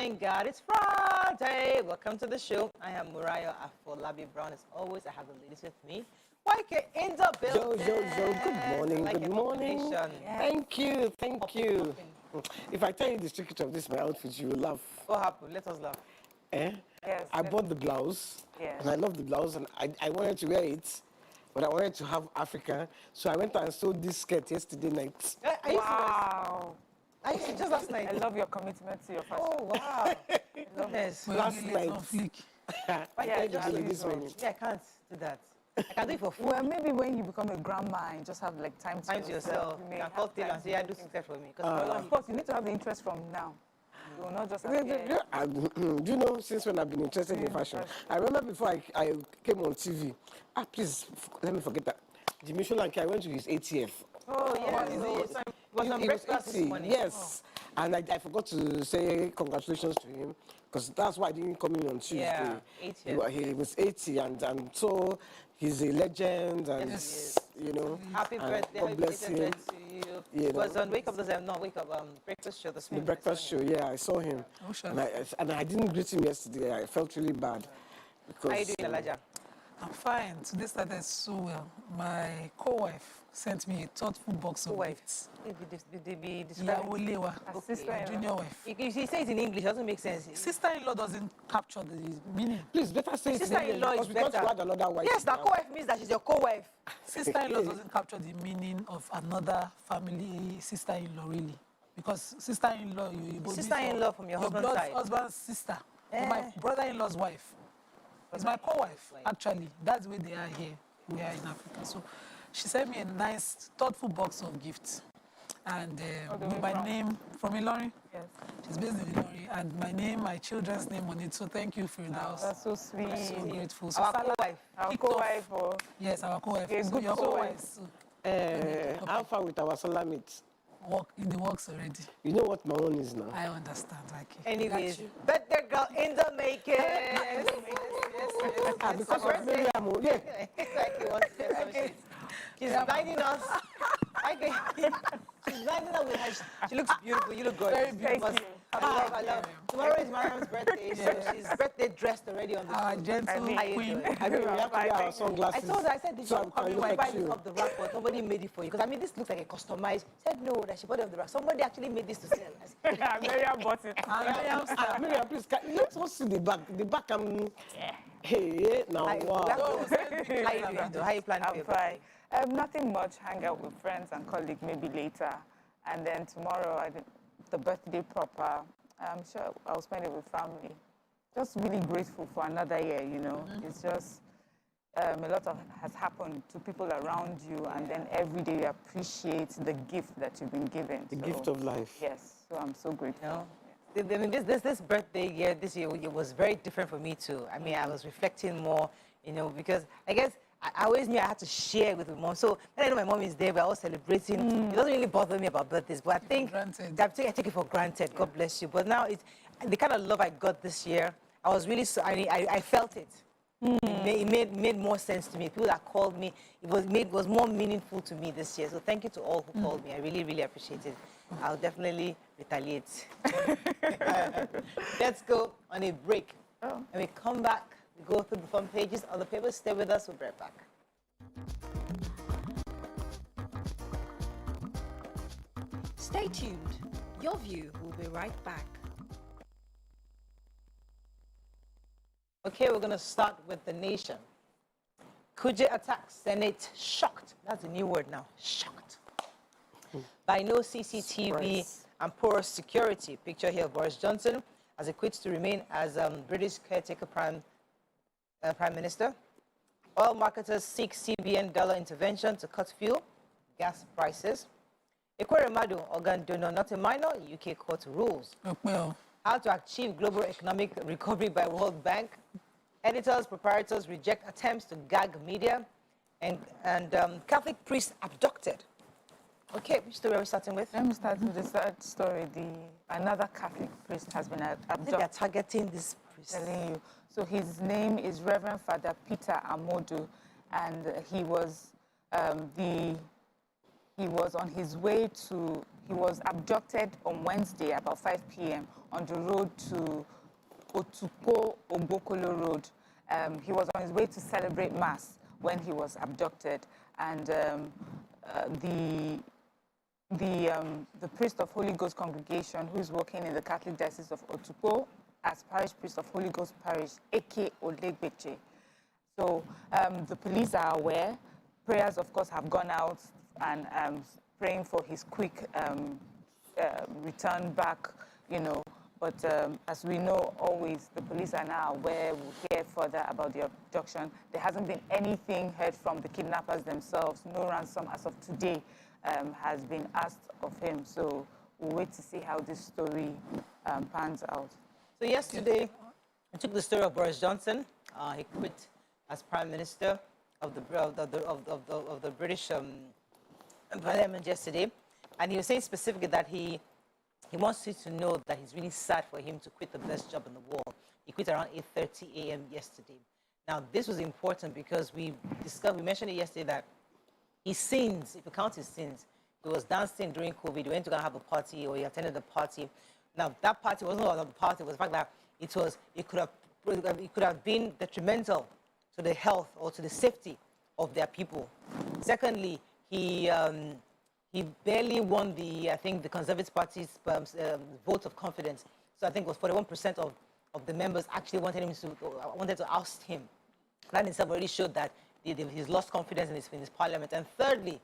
Thank God it's Friday. Welcome to the show. I am Muriah Afolabi Brown. As always, I have the ladies with me. YK in the building. Good morning. Like good morning. Yeah. Thank you. If I tell you the secret of this, my outfit, you will laugh. What happened? Let us laugh. Yes, I bought the blouse, Yes. and I love the blouse, and I wanted to wear it, but I wanted to have Africa, so I went and sold this skirt yesterday night. Wow. I used to just last night. I love your commitment to your fashion. Oh, wow. Goodness. Last night. Yeah, I just did this morning. Yeah, I can't do that. I can do it for food. Well, maybe when you become a grandma and just have like time Time to yourself. you You may can have call Taylor time and say, to I do do things. stuff for me. Well, of course, you need to have the interest from now. You will not just appear. Do you know, since when I've been interested in fashion, I remember before I came on TV, please, let me forget that. Jimmy Sholanke, I went to his 80th. Oh, yeah. It was on breakfast this morning. Yes. And I forgot to say congratulations to him, because that's why I didn't come in on Tuesday. Yeah, 80. He was 80, and so he's a legend, and, Yes, you know. Happy birthday. God bless him. To you. You It was know. on Wake Up, breakfast show this The morning. breakfast show, yeah, I saw him. Oh, sure. And I didn't greet him yesterday. I felt really bad. Because, How you doing, Elijah? I'm fine. Today started so well. My co-wife sent me a thoughtful box of Co-wife? gifts. Be described. Olewa, sister-in-law. junior wife. If you say it in English, it doesn't make sense. Sister-in-law doesn't capture the meaning. Please, better say it in Sister-in-law English, is because better. you had another wife. Yes, that co-wife means that she's your co-wife. Sister-in-law doesn't capture the meaning of another family sister-in-law, really. Because sister-in-law, you both Sister-in-law from your husband's blood side. husband's sister. Or my brother-in-law's wife. It's my co-wife, actually. That's where they are here. We are in Africa. So she sent me a nice, thoughtful box of gifts. And with my name from Ilorin. Yes. She's based in Ilorin. And my name, my children's name on it. So thank you, Firdaus. That's so sweet. I'm so grateful. So Our Salah co-wife. Our kicked off- co-wife or Yes, our co-wife. Okay, So good your co-wife. co-wife How far with our salamit? work in the works already. You know what my own is now? I understand, like Anyways, birthday girl in the making. Yes. Because of Miriam, yeah. Exactly. She's blinding us. She's blinding us with her. She looks beautiful. You look gorgeous. Very beautiful. Thank you. I love. Tomorrow is Mariam's birthday, so she's birthday dressed already on the our show. gentle How you queen. doing? I mean, we have to wear our I sunglasses. told her, I said, did so you I come can in look buy like this you. off the rack, but nobody made it for you? Because I mean, this looks like a customized. She said, no, that she bought it off the rack. Somebody actually made this to sell. I said, Miriam bought it. Miriam, please, let's go see the back. The back, hey, now, wow. How you doing, though? How you planning for I'm your fine. Nothing much. Hang out with friends and colleagues maybe later. And then tomorrow, the birthday proper. I'm sure I'll spend it with family. Just really grateful for another year, you know. It's just a lot has happened to people around you, and then every day you appreciate the gift that you've been given. The gift of life. Yes, so I'm so grateful. I mean, this birthday year, this year, it was very different for me too. I mean, I was reflecting more, you know, because I guess I always knew I had to share with my mom. So when I know my mom is there, we're all celebrating. It doesn't really bother me about birthdays, but I think Granted. I take it for granted. God bless you. But now it's the kind of love I got this year. I was really I felt it. It made more sense to me. People that called me, it was more meaningful to me this year. So thank you to all who called me. I really, really appreciate it. I'll definitely retaliate. Let's go on a break. And we come back, we go through the front pages of the papers. Stay with us, we'll be right back. Stay tuned. Your View will be right back. Okay, we're going to start with the nation. Kuje attacks Senate shocked. That's a new word now. Shocked. By no CCTV Surprise. and poor security. Picture here of Boris Johnson as he quits to remain as British caretaker prime minister. Oil marketers seek CBN dollar intervention to cut fuel, gas prices. Ekweremadu, organ donor, not a minor, UK court rules. Well, How to achieve global economic recovery by World Bank. Editors, proprietors reject attempts to gag media. And Catholic priest abducted. Okay, which story are we starting with? Let me start with the third story. Another Catholic priest has been I think abducted. they're targeting this priest. Telling you. So his name is Reverend Father Peter Amodu, and he was on his way to he was abducted on Wednesday about 5 p.m. on the road to Otuko Ogbokolo Road. He was on his way to celebrate Mass when he was abducted, and the priest of Holy Ghost congregation, who is working in the Catholic Diocese of Otuko as parish priest of Holy Ghost Parish, A.K. Olegbeche. So the police are aware. Prayers, of course, have gone out, and praying for his quick return back, you know. But as we know, always, the police are now aware. We'll hear further about the abduction. There hasn't been anything heard from the kidnappers themselves. No ransom as of today has been asked of him. So we'll wait to see how this story pans out. So yesterday, I took the story of Boris Johnson. He quit as Prime Minister of the British Parliament yesterday, and he was saying specifically that he wants you to know that it's really sad for him to quit the best job in the world. He quit around 8:30 a.m. yesterday. Now, this was important because we mentioned it yesterday that his sins, if you count his sins, he was dancing during COVID, he went to go have a party, or he attended the party. Now, that party wasn't about the party, it was the fact that it could have been detrimental to the health or to the safety of their people. Secondly, he barely won I think the Conservative Party's vote of confidence. So I think it was 41% of the members actually wanted to oust him. That in itself already showed that he's lost confidence in his parliament. And thirdly,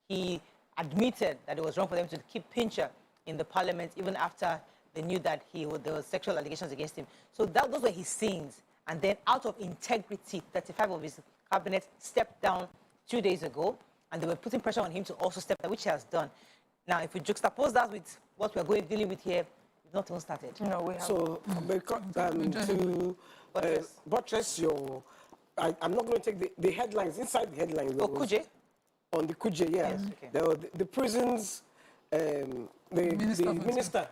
he admitted that it was wrong for them to keep Pincher in the parliament even after they knew that there were sexual allegations against him. So those were his sins. And then out of integrity, 35 of his cabinet stepped down 2 days ago, and they were putting pressure on him to also step down, which he has done. Now, if we juxtapose that with what we're dealing with here, we've not even started. No, we have. So, to buttress your... I'm not going to take the headlines. Inside the headlines... Kuje? On the Kuje, yeah. Yes, okay. There were the prisons... the Minister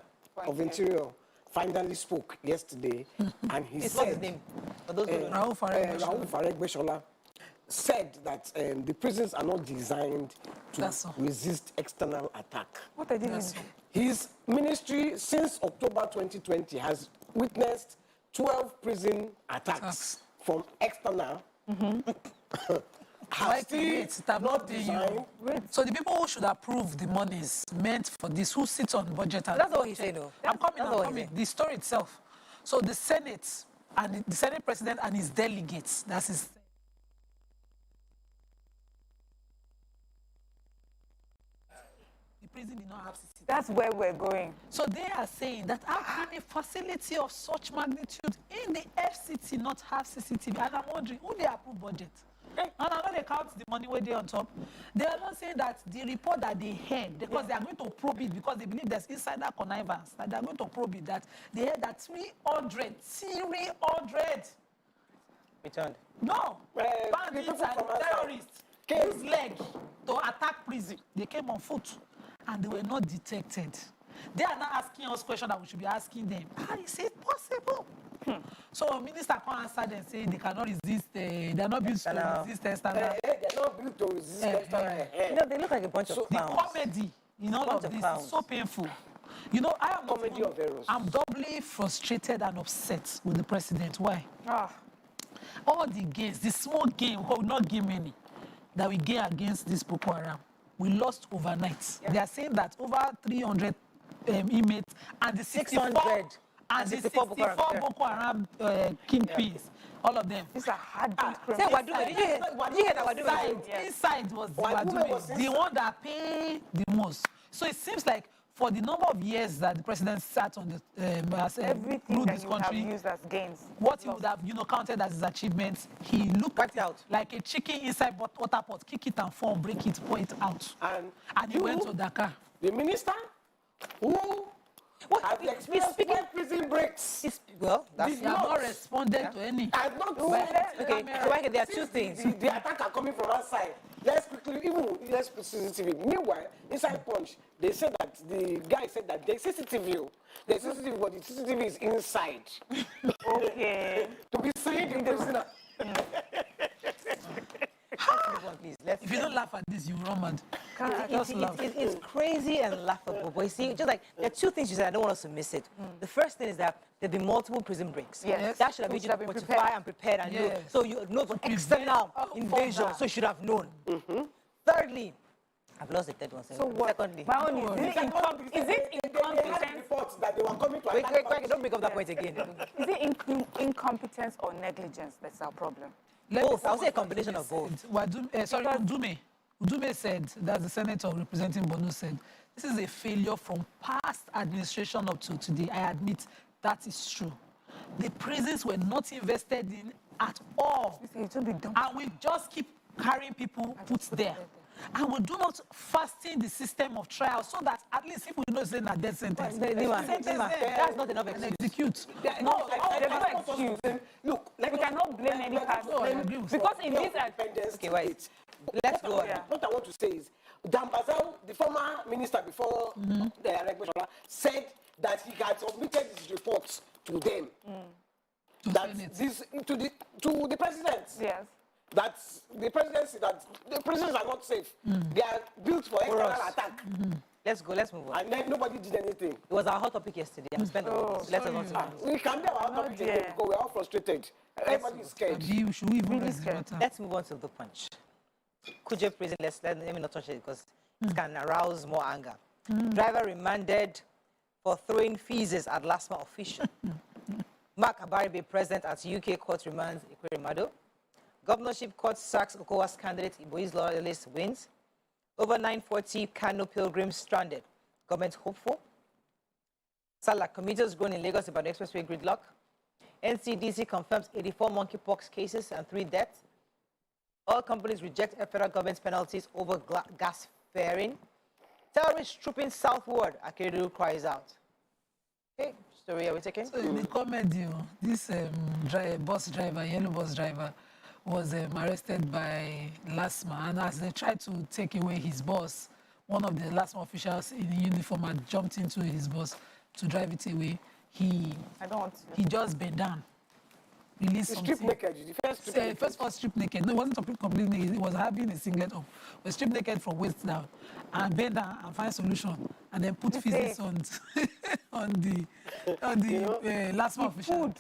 of Interior finally spoke yesterday, and he said... What's his name? Rauf Aregbesola said that the prisons are not designed to resist external attack. What I didn't... His ministry, since October 2020, has witnessed 12 prison attacks from external. Have still not designed. So the people who should approve the monies meant for this, who sits on budget? That's all he said, though. I'm coming. The story itself. So the Senate and the Senate President and his delegates, that's his... The prison did not have CCTV. That's where we're going. So they are saying that how can a facility of such magnitude in the FCT not have CCTV? And I'm wondering, who they approve budget? And I know they count the money where they on top. They are not saying that the report that they heard, because they are going to probe it, because they believe there's insider connivance, that they are going to probe it, that they heard that 300 Returned. no, bandits and terrorists used leg to attack prison. They came on foot and they were not detected. They are not asking us questions that we should be asking them. How is it possible? So minister can't answer them, say they cannot resist, they are not built to resist external. They're not built to resist external. You know, they look like a bunch of The clowns. comedy in all of this is so painful. You know, Comedy of errors. I'm doubly frustrated and upset with the president. Why? All the gains, the small gain, we will not gain many, that we gain against this Boko Haram, we lost overnight. They are saying that over 300 inmates and the 600 and the 64 Boko Haram kingpins, all of them. These are hardened Say criminals. Wadube. Did you hear that Wadube? Inside was the Wadube, the one that paid the most. So it seems like for the number of years that the president sat on the Everything ruled that this you country, have used as gains. what he would have, counted as his achievements, he looked Wiped at it out. like a chicken inside water pot, kick it and fall, break it, pour it out. And he went to Dakar. The minister who has experienced when prison breaks. Well, that's He has not responded to any. I've not okay. So okay, there are two things. The attack are coming from outside. Let's put CCTV. Meanwhile, inside Punch, they said that the guy said that there's CCTV, but the CCTV is inside. Okay. To be seen in the prisoner. Let's move on, please. If you don't laugh at this, you run mad. It's crazy and laughable. But you see, just like there are two things you said, I don't want us to miss it. The first thing is that there have been multiple prison breaks. Yes. That should have made you fortify and prepared and know. So you know for external invasion. So you should have known. Thirdly, I've lost the third one. So what? Secondly, My own is it incompetence? Reports that they were coming to wait, don't bring up that point again. Is it incompetence or negligence that's our problem? Both. I would say a combination of both. Udume said, that's the senator representing Bono said, this is a failure from past administration up to today. I admit that is true. The prisons were not invested in at all. And we just keep carrying people put there. And we do not fasten the system of trial so that at least if we know it's a death sentence, that's not enough excuse. Execute. No, excuse. Look, We cannot blame any person. Because in this... Okay, wait. Let's go on. What I want to say is, Dambazao, the former minister before the election, said that he had submitted his reports to them. That this to the president. Yes. That the presidency, that the prisons are not safe. They are built for external attack. Let's go. Let's move on. And then nobody did anything. It was our hot topic yesterday. I'm spending. Let's move on. We can be our topic again because we're all frustrated. Everybody is scared. Should we even raise the matter? Let's move on to the punch. Kuje prison. Let me not touch it because it can arouse more anger. Driver remanded for throwing feces at LASMA official. Mark Abaribe present at UK court remands Ikweremadu. Governorship court sacks Okowa's candidate. Ibo's loyalist wins. Over 940 Kano pilgrims stranded. Government hopeful. Salah commuters grown in Lagos about the expressway gridlock. NCDC confirms 84 monkeypox cases and 3 deaths. All companies reject federal government's penalties over gas faring. Terrorists trooping southward. Akeredolu cries out. Okay, story are we taking? So in the comedy, this yellow bus driver, was arrested by LASMA, and as they tried to take away his bus, one of the LASMA officials in uniform had jumped into his bus to drive it away. He just bent down, released something. Stripped naked. The first was stripped naked. No, it wasn't completely naked. He was having a singlet on. Was stripped naked from waist down, and bent down and find solution, and then put physics on the LASMA official.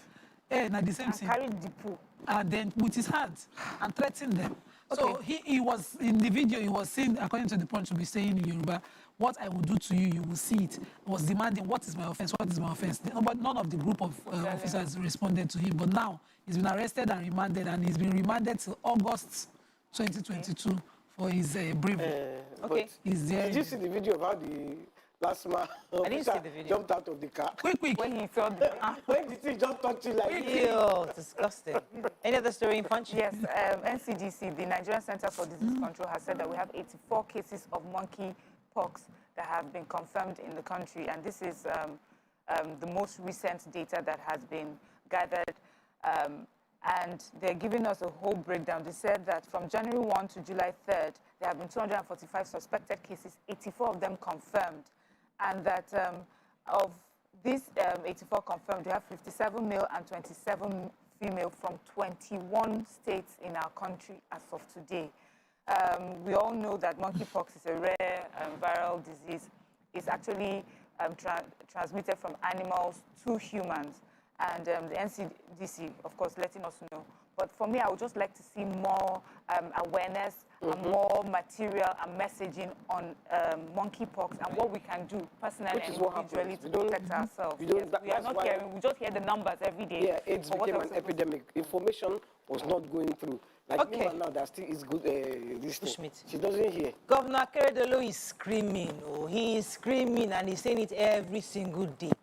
Now the same thing. Carried the poo. And then with his hands and threatened them. Okay. So he was, in the video, he was saying, according to the Punch, to be saying in Yoruba, what I will do to you, you will see it. He was demanding, what is my offense, what is my offense? But none of the group of officers responded to him. But now, he's been arrested and remanded, and he's been remanded till August 2022 for his bravery. Okay. Did you see the video about the LASMA officer jumped out of the car? Quick. When he saw the... When did he jump out to like... Ew, disgusting. Any other story in Punch? Yes, NCDC, the Nigerian Center for Disease Control, has said that we have 84 cases of monkeypox that have been confirmed in the country, and this is the most recent data that has been gathered, and they're giving us a whole breakdown. They said that from January 1 to July 3rd, there have been 245 suspected cases, 84 of them confirmed, and that of these 84 confirmed, we have 57 male and 27 female from 21 states in our country as of today. We all know that monkeypox is a rare viral disease. It's actually transmitted from animals to humans. And the NCDC, of course, letting us know. But for me, I would just like to see more awareness and more material and messaging on monkeypox and what we can do personally and individually to protect ourselves. We are not hearing, we just hear the numbers every day. Yeah, AIDS became an epidemic. Information was not going through. Like now, that still is good. This she doesn't hear. Governor Akeredolu is screaming. Oh, he is screaming, and he's saying it every single day.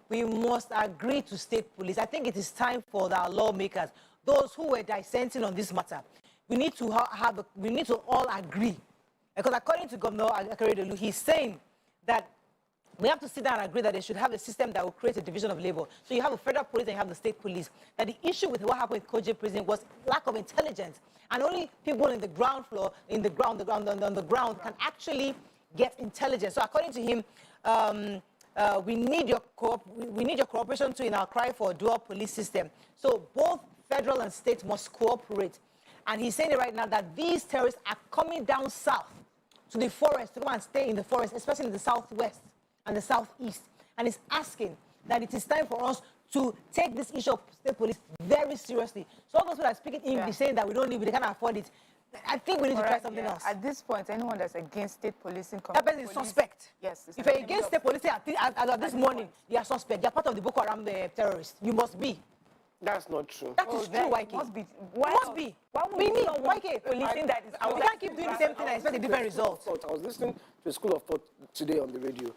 We must agree to state police. I think it is time for our lawmakers, those who were dissenting on this matter. We need to we need to all agree, because according to Governor Akeredolu, he's saying that we have to sit down and agree that they should have a system that will create a division of labor. So you have a federal police and you have the state police. That the issue with what happened with Kuje prison was lack of intelligence, and only people in the ground floor, on the ground, can actually get intelligence. So according to him, we need your cooperation too in our cry for a dual police system. So both federal and state must cooperate. And he's saying it right now that these terrorists are coming down south to the forest to come and stay in the forest, especially in the southwest and the southeast. And he's asking that it is time for us to take this issue of state police very seriously. So all those who are speaking English saying that we don't need, they can't afford it, I think we need to try something else. At this point, anyone that's against state policing... That person is suspect. Yes. If you're against state policing as of this morning, you are suspect. You're part of the Boko Haram terrorists. You must be. That's not true. That is true, YK. Must be. Must be. We need YK. Policing that is... We can't keep doing the same thing and expect a different result. I was listening to a school of thought today on the radio.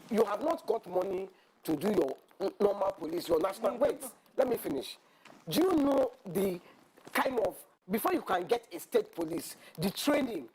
You have not got money to do your normal police, your national... Wait, let me finish. Do you know the kind of... Before you can get a state police, the training,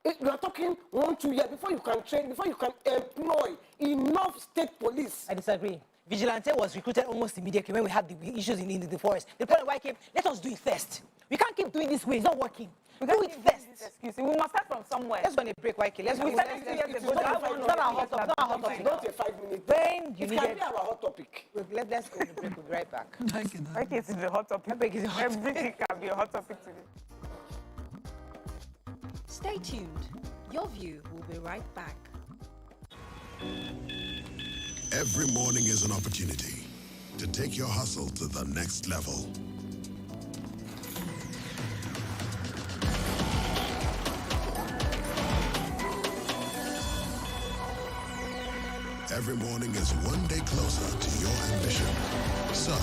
you are talking 1-2 years before you can train, before you can employ enough state police. I disagree. Vigilante was recruited almost immediately when we had the issues in the forest. The point why came, let us do it first. We can't keep doing this way. It's not working. We do it first. Excuse me. We must start from somewhere. Let's go on a break, YK. Let's go. We started 2 years ago. It's not our hot topic. It's not our hot topic. Not a 5-minute. When you It need can it. be our hot topic. Let's go on a break. We'll be right back. Thank you. Okay, it's the hot topic. Everything can be a hot topic today. Stay tuned. Your View will be right back. Every morning is an opportunity to take your hustle to the next level. Every morning is one day closer to your ambition. So,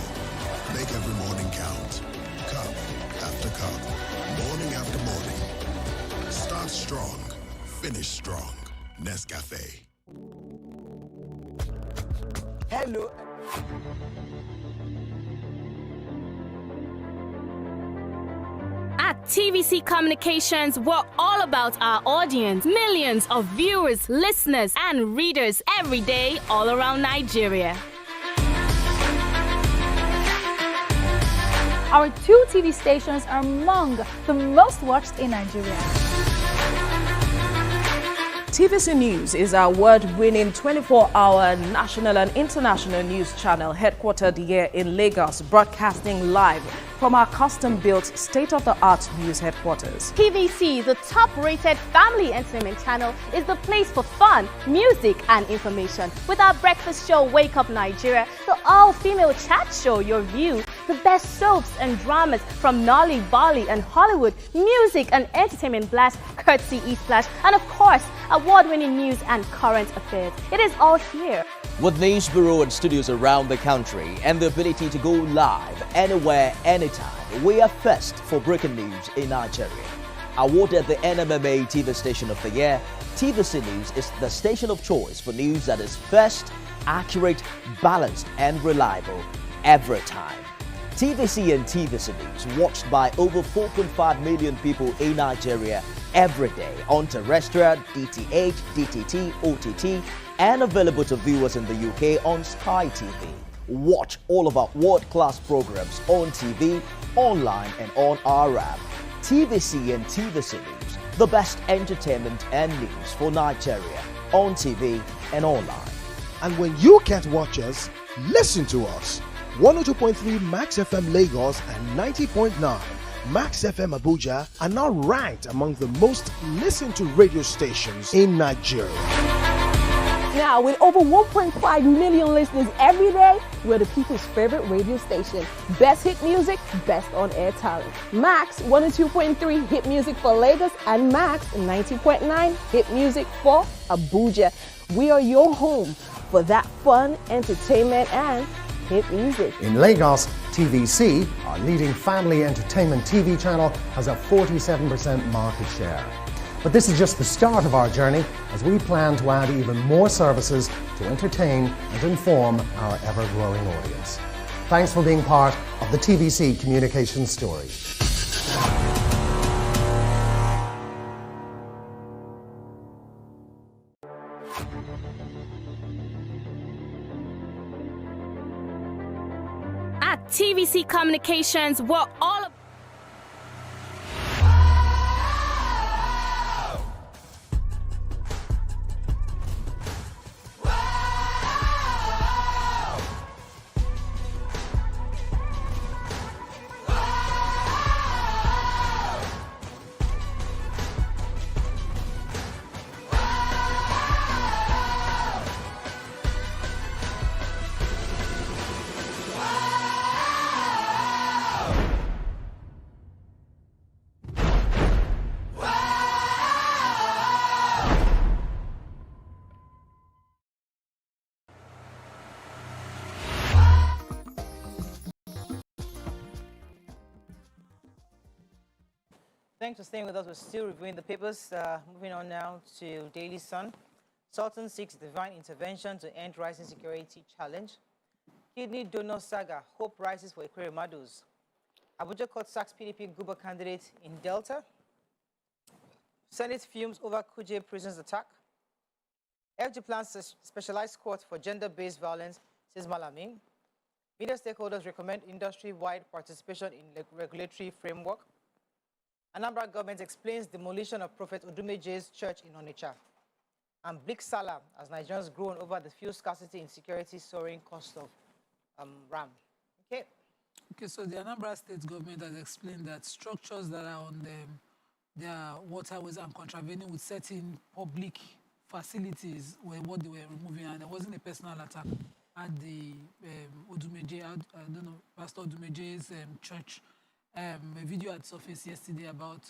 make every morning count. Cup after cup, morning after morning. Start strong, finish strong. Nescafe. Hello. At TVC Communications, we're all about our audience. Millions of viewers, listeners, and readers every day all around Nigeria. Our 2 TV stations are among the most watched in Nigeria. TVC News is our award-winning 24-hour national and international news channel headquartered here in Lagos, broadcasting live from our custom-built state-of-the-art news headquarters. TVC, the top-rated family entertainment channel, is the place for fun, music, and information. With our breakfast show, Wake Up Nigeria, the all-female chat show, Your View, the best soaps and dramas from Nollywood, Bolly, and Hollywood, music and entertainment blast, courtesy eSplash, and of course, award-winning news and current affairs. It is all here. With news bureau and studios around the country and the ability to go live anywhere, anytime, we are first for breaking news in Nigeria. Awarded the NMMA TV Station of the Year, TVC News is the station of choice for news that is first, accurate, balanced, and reliable every time. TVC and TVC News watched by over 4.5 million people in Nigeria every day on terrestrial, DTH, DTT, OTT, and available to viewers in the UK on Sky TV. Watch all of our world-class programs on TV, online, and on our app. TVC and TVC News, the best entertainment and news for Nigeria on TV and online. And when you can't watch us, listen to us. 102.3 Max FM Lagos and 90.9 Max FM Abuja are now ranked among the most listened to radio stations in Nigeria. Now, with over 1.5 million listeners every day, we're the people's favorite radio station. Best hit music, best on-air talent. Max 102.3 hit music for Lagos and Max 90.9 hit music for Abuja. We are your home for that fun, entertainment, and hit music. In Lagos, TVC, our leading family entertainment TV channel, has a 47% market share. But this is just the start of our journey, as we plan to add even more services to entertain and inform our ever-growing audience. Thanks for being part of the TVC communications story. At TVC Communications, we're all about Thanks for staying with us. We're still reviewing the papers. Moving on now to Daily Sun. Sultan seeks divine intervention to end rising security challenge. Kidney donor saga. Hope rises for Ekwere Madu's. Abuja court sacks PDP Guba candidate in Delta. Senate fumes over Kuje prison's attack. FG plans a specialized court for gender-based violence, says Malamin. Media stakeholders recommend industry-wide participation in the regulatory framework. Anambra government explains demolition of Prophet Odumeje's church in Onitsha. And Bleak Salah as Nigerians groan over the fuel scarcity, insecurity, soaring cost of RAM. Okay. Okay, so the Anambra state government has explained that structures that are on their waterways and contravening with certain public facilities were what they were removing, and there wasn't a personal attack at the Odumeje, I don't know, Pastor Odumeje's church. A video had surfaced yesterday about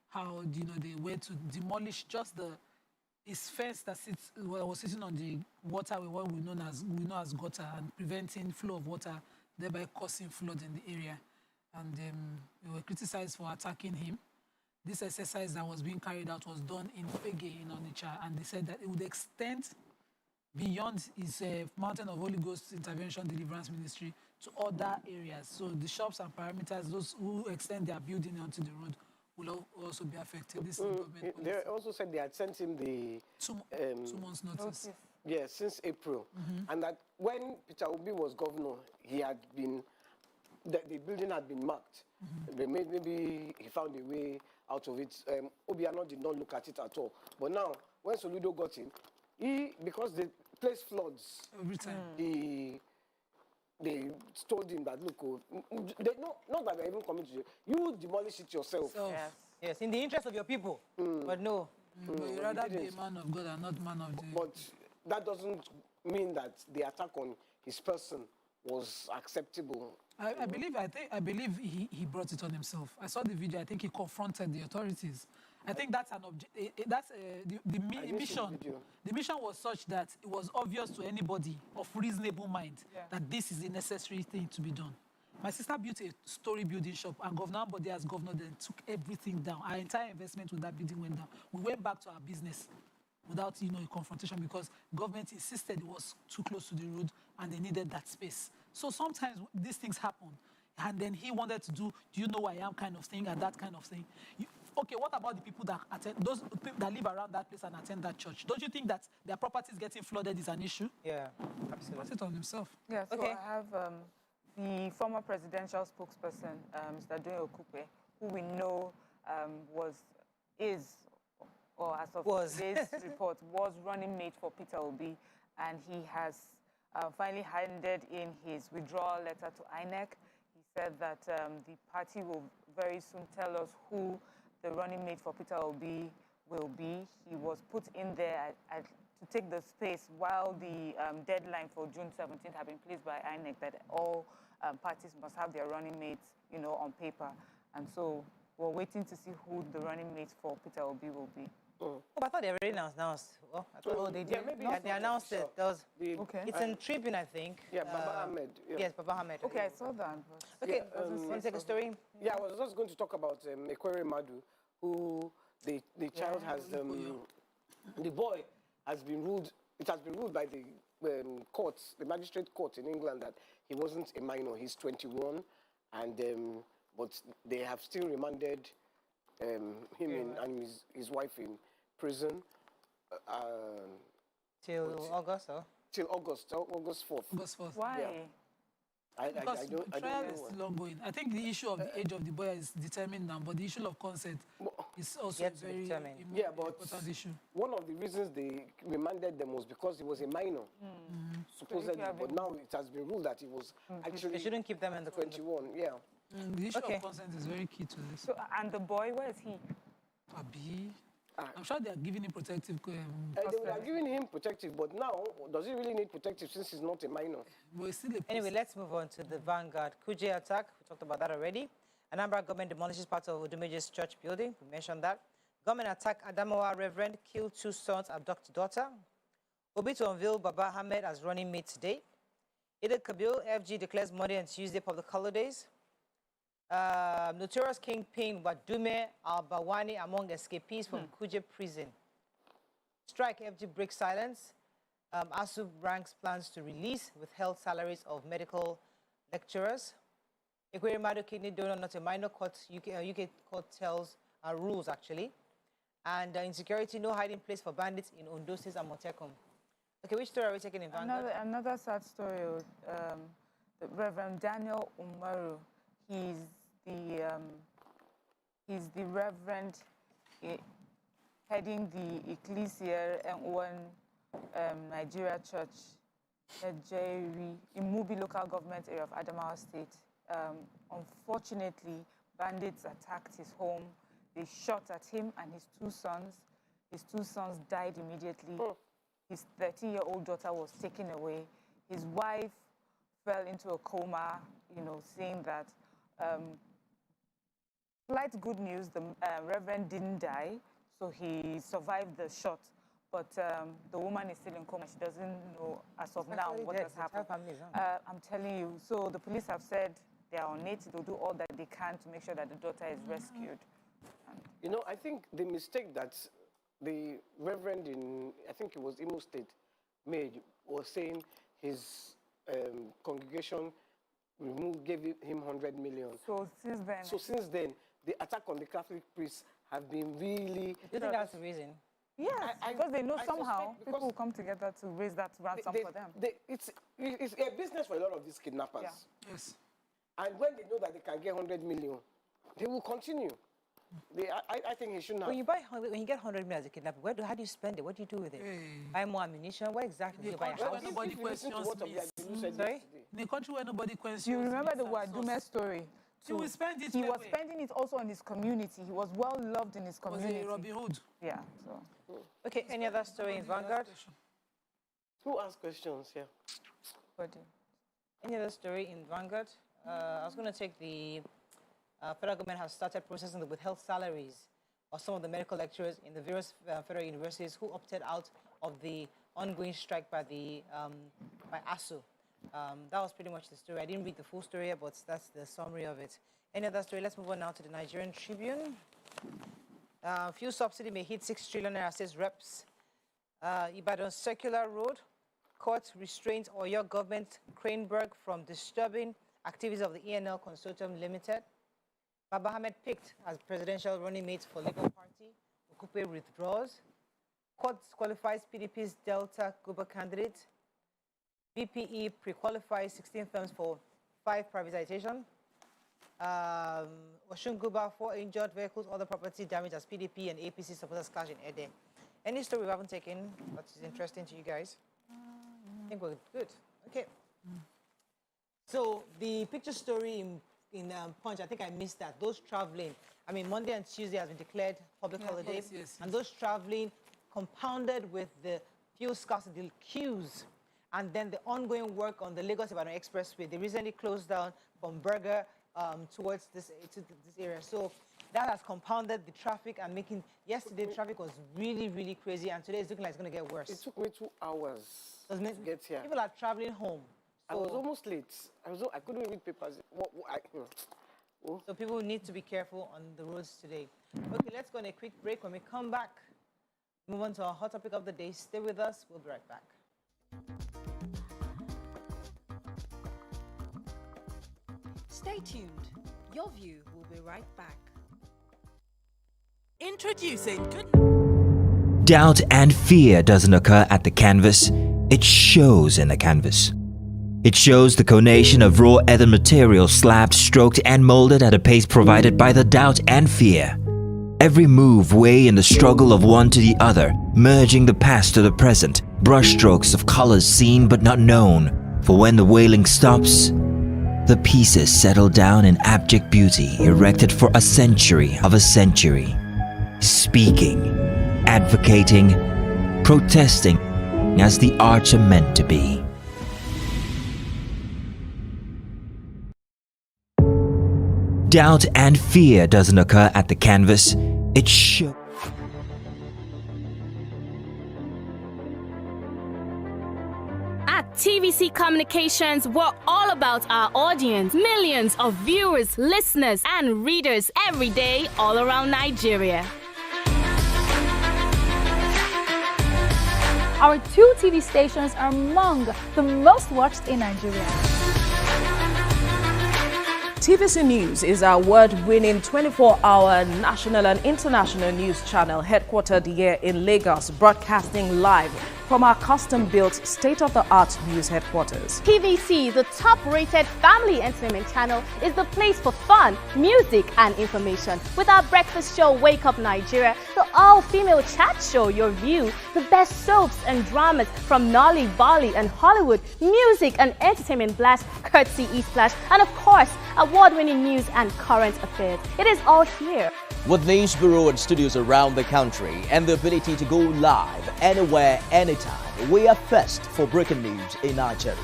how, they were to demolish just his fence that was sitting on the waterway, what we know as gutter, and preventing flow of water, thereby causing flood in the area. And they were criticized for attacking him. This exercise that was being carried out was done in Fege in Onitsha, and they said that it would extend beyond his Mountain of Holy Ghost Intervention Deliverance Ministry to other areas. So the shops and parameters, those who extend their building onto the road, will also be affected. This is government They also said they had sent him the 2 months notice. Yes, since April. And that when Peter Obi was governor, he had been, the building had been marked. Maybe he found a way out of it. Obiano did not look at it at all. But now, when Soludo got in, because the place floods, every time. They told him that, look, not that they're even coming to you, you demolish it yourself. Yes, in the interest of your people. But no. But you'd rather be a man of God and not man of the... But that doesn't mean that the attack on his person was acceptable. I believe he brought it on himself. I saw the video. I think he confronted the authorities. I think that's the mission. The mission was such that it was obvious to anybody of reasonable mind that this is a necessary thing to be done. My sister built a story building shop, and Governor Ambode as governor then took everything down. Our entire investment with that building went down. We went back to our business without, a confrontation, because government insisted it was too close to the road and they needed that space. So sometimes these things happen. And then he wanted to do you know who I am kind of thing and that kind of thing. Okay, what about the people that attend, those people that live around that place and attend that church? Don't you think that their properties getting flooded is an issue? Yeah, absolutely. Put it on himself. Yeah, so I have the former presidential spokesperson, Mr. Doyin Okupe, who we know as of today's report, was running mate for Peter Obi, and he has finally handed in his withdrawal letter to INEC. He said that the party will very soon tell us who the running mate for Peter Obi will be. He was put in there to take the space while the deadline for June 17th had been placed by INEC that all parties must have their running mates, on paper. And so we're waiting to see who the running mate for Peter Obi will be. Oh, I thought they already announced. Oh, I thought they did. Maybe they announced it. It's in Tribune, I think. Yeah, Baba Ahmed. Yeah. Yes, Baba Ahmed. Okay, I saw that. Okay, want to take a story? Yeah, I was just going to talk about Ekwere Madu, who the child has, the boy has been ruled, it has been ruled by the courts, the magistrate court in England, that he wasn't a minor, he's 21, and but they have still remanded him and his wife in prison till August, or? Till August 4th. August 4th. Why? Yeah. Because I don't trial know. is still ongoing. I think the issue of the age of the boy is determined now, but the issue of consent is also a very important issue. One of the reasons they remanded them was because he was a minor, supposedly. But now it has been ruled that he was actually. They shouldn't keep them in the 21. Yeah. The issue of consent is very key to this. So, and the boy, where is he? Abi. I'm sure they are giving him protective. They are giving him protective, but now, does he really need protective since he's not a minor? But it's still a anyway, let's move on to the Vanguard. Kuje attack, we talked about that already. Anambra government demolishes part of Odumeje's church building. We mentioned that. Government attack Adamawa Reverend, killed 2 sons, abduct daughter. Obi to unveil Baba Ahmed as running mate today. Eid Kabil, FG declares Monday and Tuesday public holidays. Notorious kingpin Wadume Al-Bawani among escapees from Kuje prison. Strike FG breaks silence. ASU ranks plans to release withheld salaries of medical lecturers. Ekweremadu kidney donor not a minor court. UK court tells rules actually. And insecurity, no hiding place for bandits in Ondo State and Motekom. Okay, which story are we taking in Vanguard? Another sad story. The Reverend Daniel Umaru. He's the Reverend heading the Ecclesia and one Nigeria Church, in Mubi local government area of Adamawa State. Unfortunately, bandits attacked his home. They shot at him and his two sons. His two sons died immediately. His 13-year-old daughter was taken away. His wife fell into a coma, saying that slight good news, the Reverend didn't die, so he survived the shot. But the woman is still in coma. She doesn't know as of now what has happened. I'm telling you. So the police have said they are on it. They'll do all that they can to make sure that the daughter is rescued. I think the mistake that the Reverend in, I think it was Imo State, made was saying his congregation gave him 100 million. So since then, the attack on the Catholic priests have been really... Do you think that's the reason? Yes, because they know somehow people will come together to raise that ransom for them. It's a business for a lot of these kidnappers. Yeah. Yes. And when they know that they can get 100 million, they will continue. I think he shouldn't have. When you get 100 million as a kidnapper, how do you spend it? What do you do with it? Buy more ammunition? What exactly do you buy? Nobody questions me. Sorry? In a country where nobody questions. You remember the Wadume story? He will spend it. He was spending it also on his community. He was well loved in his community. Was he Robin Hood? Yeah. So. Okay. Any other story in Vanguard? Who asked questions here? Any other story in Vanguard? I was going to take the federal government has started processing the withheld salaries of some of the medical lecturers in the various federal universities who opted out of the ongoing strike by the by ASU. That was pretty much the story. I didn't read the full story, but that's the summary of it. Any other story? Let's move on now to the Nigerian Tribune. Fuel subsidy may hit 6 trillion naira, says reps. Ibadan Circular Road. Court restrains Oyo government Craneberg from disturbing activities of the ENL Consortium Limited. Baba Ahmed picked as presidential running mate for Labour Party. Okupe withdraws. Court qualifies PDP's Delta Guba candidate. BPE pre-qualifies 16 firms for 5 privatization. Oshun Guba, 4 injured vehicles, other property damage as PDP and APC supporters clash in Ede. Any story we haven't taken that is interesting to you guys? I think we're good. Okay. So the picture story in Punch, I think I missed that. Those traveling, I mean, Monday and Tuesday has been declared public holiday. Yes. And those traveling compounded with the fuel scarcity queues. And then the ongoing work on the Lagos-Ibadan Expressway. They recently closed down from Berger towards this area. So that has compounded the traffic and making, yesterday traffic was really, really crazy. And today it's looking like it's going to get worse. It took me 2 hours to get here. People are traveling home. So I was almost late. I couldn't read papers. So people need to be careful on the roads today. Okay, let's go on a quick break. When we come back, move on to our hot topic of the day. Stay with us. We'll be right back. Stay tuned. Your View will be right back. Introducing Doubt and fear doesn't occur at the canvas. It shows in the canvas. It shows the conation of raw earthen material slabbed, stroked and molded at a pace provided by the doubt and fear. Every move weigh in the struggle of one to the other, merging the past to the present, brushstrokes of colors seen but not known. For when the wailing stops, the pieces settle down in abject beauty erected for a century of a century. Speaking, advocating, protesting as the arts are meant to be. Doubt and fear doesn't occur at the canvas. It shows. At TVC Communications, we're all about our audience. Millions of viewers, listeners, and readers every day all around Nigeria. Our 2 TV stations are among the most watched in Nigeria. TVC News is our award-winning 24-hour national and international news channel headquartered here in Lagos, broadcasting live from our custom-built state-of-the-art news headquarters. TVC, the top-rated family entertainment channel, is the place for fun, music, and information. With our breakfast show, Wake Up Nigeria, the all-female chat show, Your View, the best soaps and dramas from Nollywood, Bolly, and Hollywood, music and entertainment blast, courtesy E-Splash, and of course, award-winning news and current affairs. It is all here. With news bureau and studios around the country and the ability to go live anywhere, anytime, we are first for breaking news in Nigeria.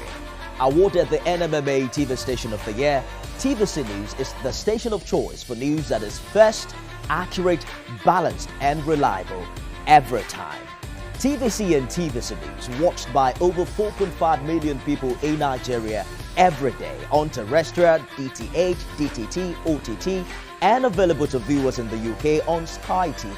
Awarded the NMMA TV Station of the Year, TVC News is the station of choice for news that is first, accurate, balanced, and reliable every time. TVC and TVC News watched by over 4.5 million people in Nigeria every day on terrestrial, DTH, DTT, OTT, and available to viewers in the UK on Sky TV.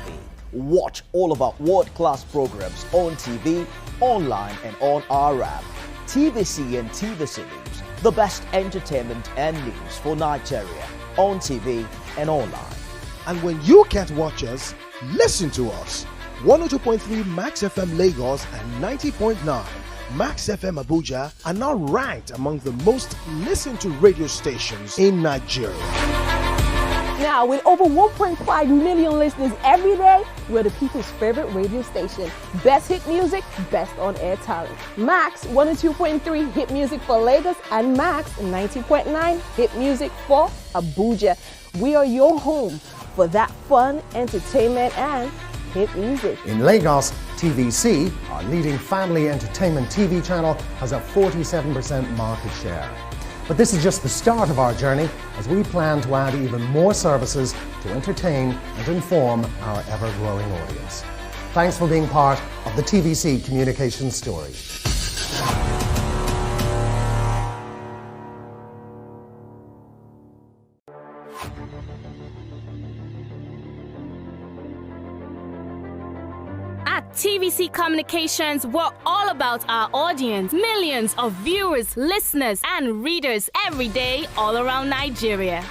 Watch all of our world-class programs on TV, online, and on our app. TVC and TVC News, the best entertainment and news for Nigeria on TV and online. And when you can't watch us, listen to us. 102.3 Max FM Lagos and 90.9 Max FM Abuja are now ranked among the most listened to radio stations in Nigeria. Now, with over 1.5 million listeners every day, we're the people's favorite radio station. Best hit music, best on-air talent. Max 102.3 hit music for Lagos and Max 90.9 hit music for Abuja. We are your home for that fun, entertainment, and hit music. In Lagos, TVC, our leading family entertainment TV channel, has a 47% market share. But this is just the start of our journey, as we plan to add even more services to entertain and inform our ever-growing audience. Thanks for being part of the TVC Communications story. At TVC Communications, we're all about our audience. Millions of viewers, listeners, and readers every day all around Nigeria.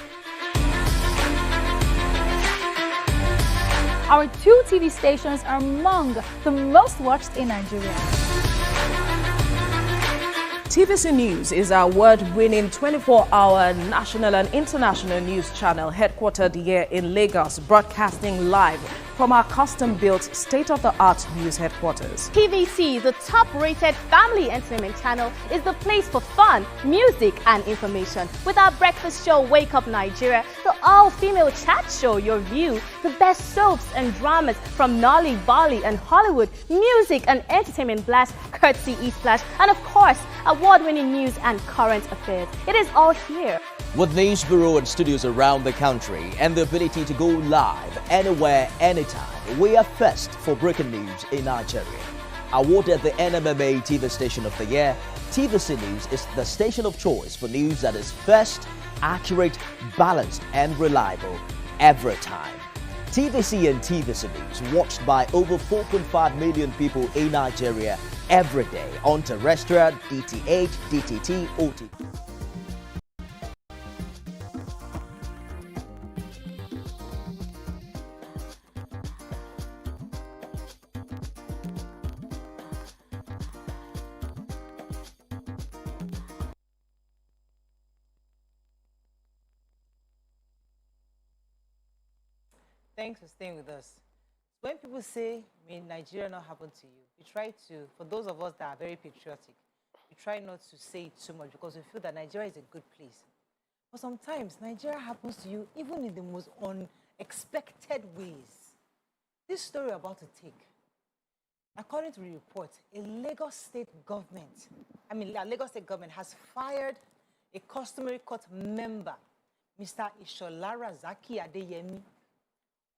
Our 2 TV stations are among the most watched in Nigeria. TVC News is our award-winning 24-hour national and international news channel headquartered here in Lagos, broadcasting live from our custom-built state-of-the-art news headquarters. TVC, the top-rated family entertainment channel, is the place for fun, music, and information. With our breakfast show, Wake Up Nigeria, the all-female chat show, Your View, the best soaps and dramas from Nollywood, Bolly, and Hollywood, music and entertainment blast, courtesy E-Splash, and of course, award-winning news and current affairs. It is all here. With news bureau and studios around the country and the ability to go live anywhere, anytime, we are first for breaking news in Nigeria. Awarded the NMMA TV Station of the Year, TVC News is the station of choice for news that is first, accurate, balanced, and reliable every time. TVC and TVC News watched by over 4.5 million people in Nigeria every day on terrestrial, DTH, DTT, OTT. Thanks for staying with us. When people say, may Nigeria not happen to you, we try to, for those of us that are very patriotic, we try not to say it too much because we feel that Nigeria is a good place. But sometimes Nigeria happens to you even in the most unexpected ways. This story about to take, according to the report, a Lagos State government has fired a customary court member, Mr. Isholara Zaki Adeyemi,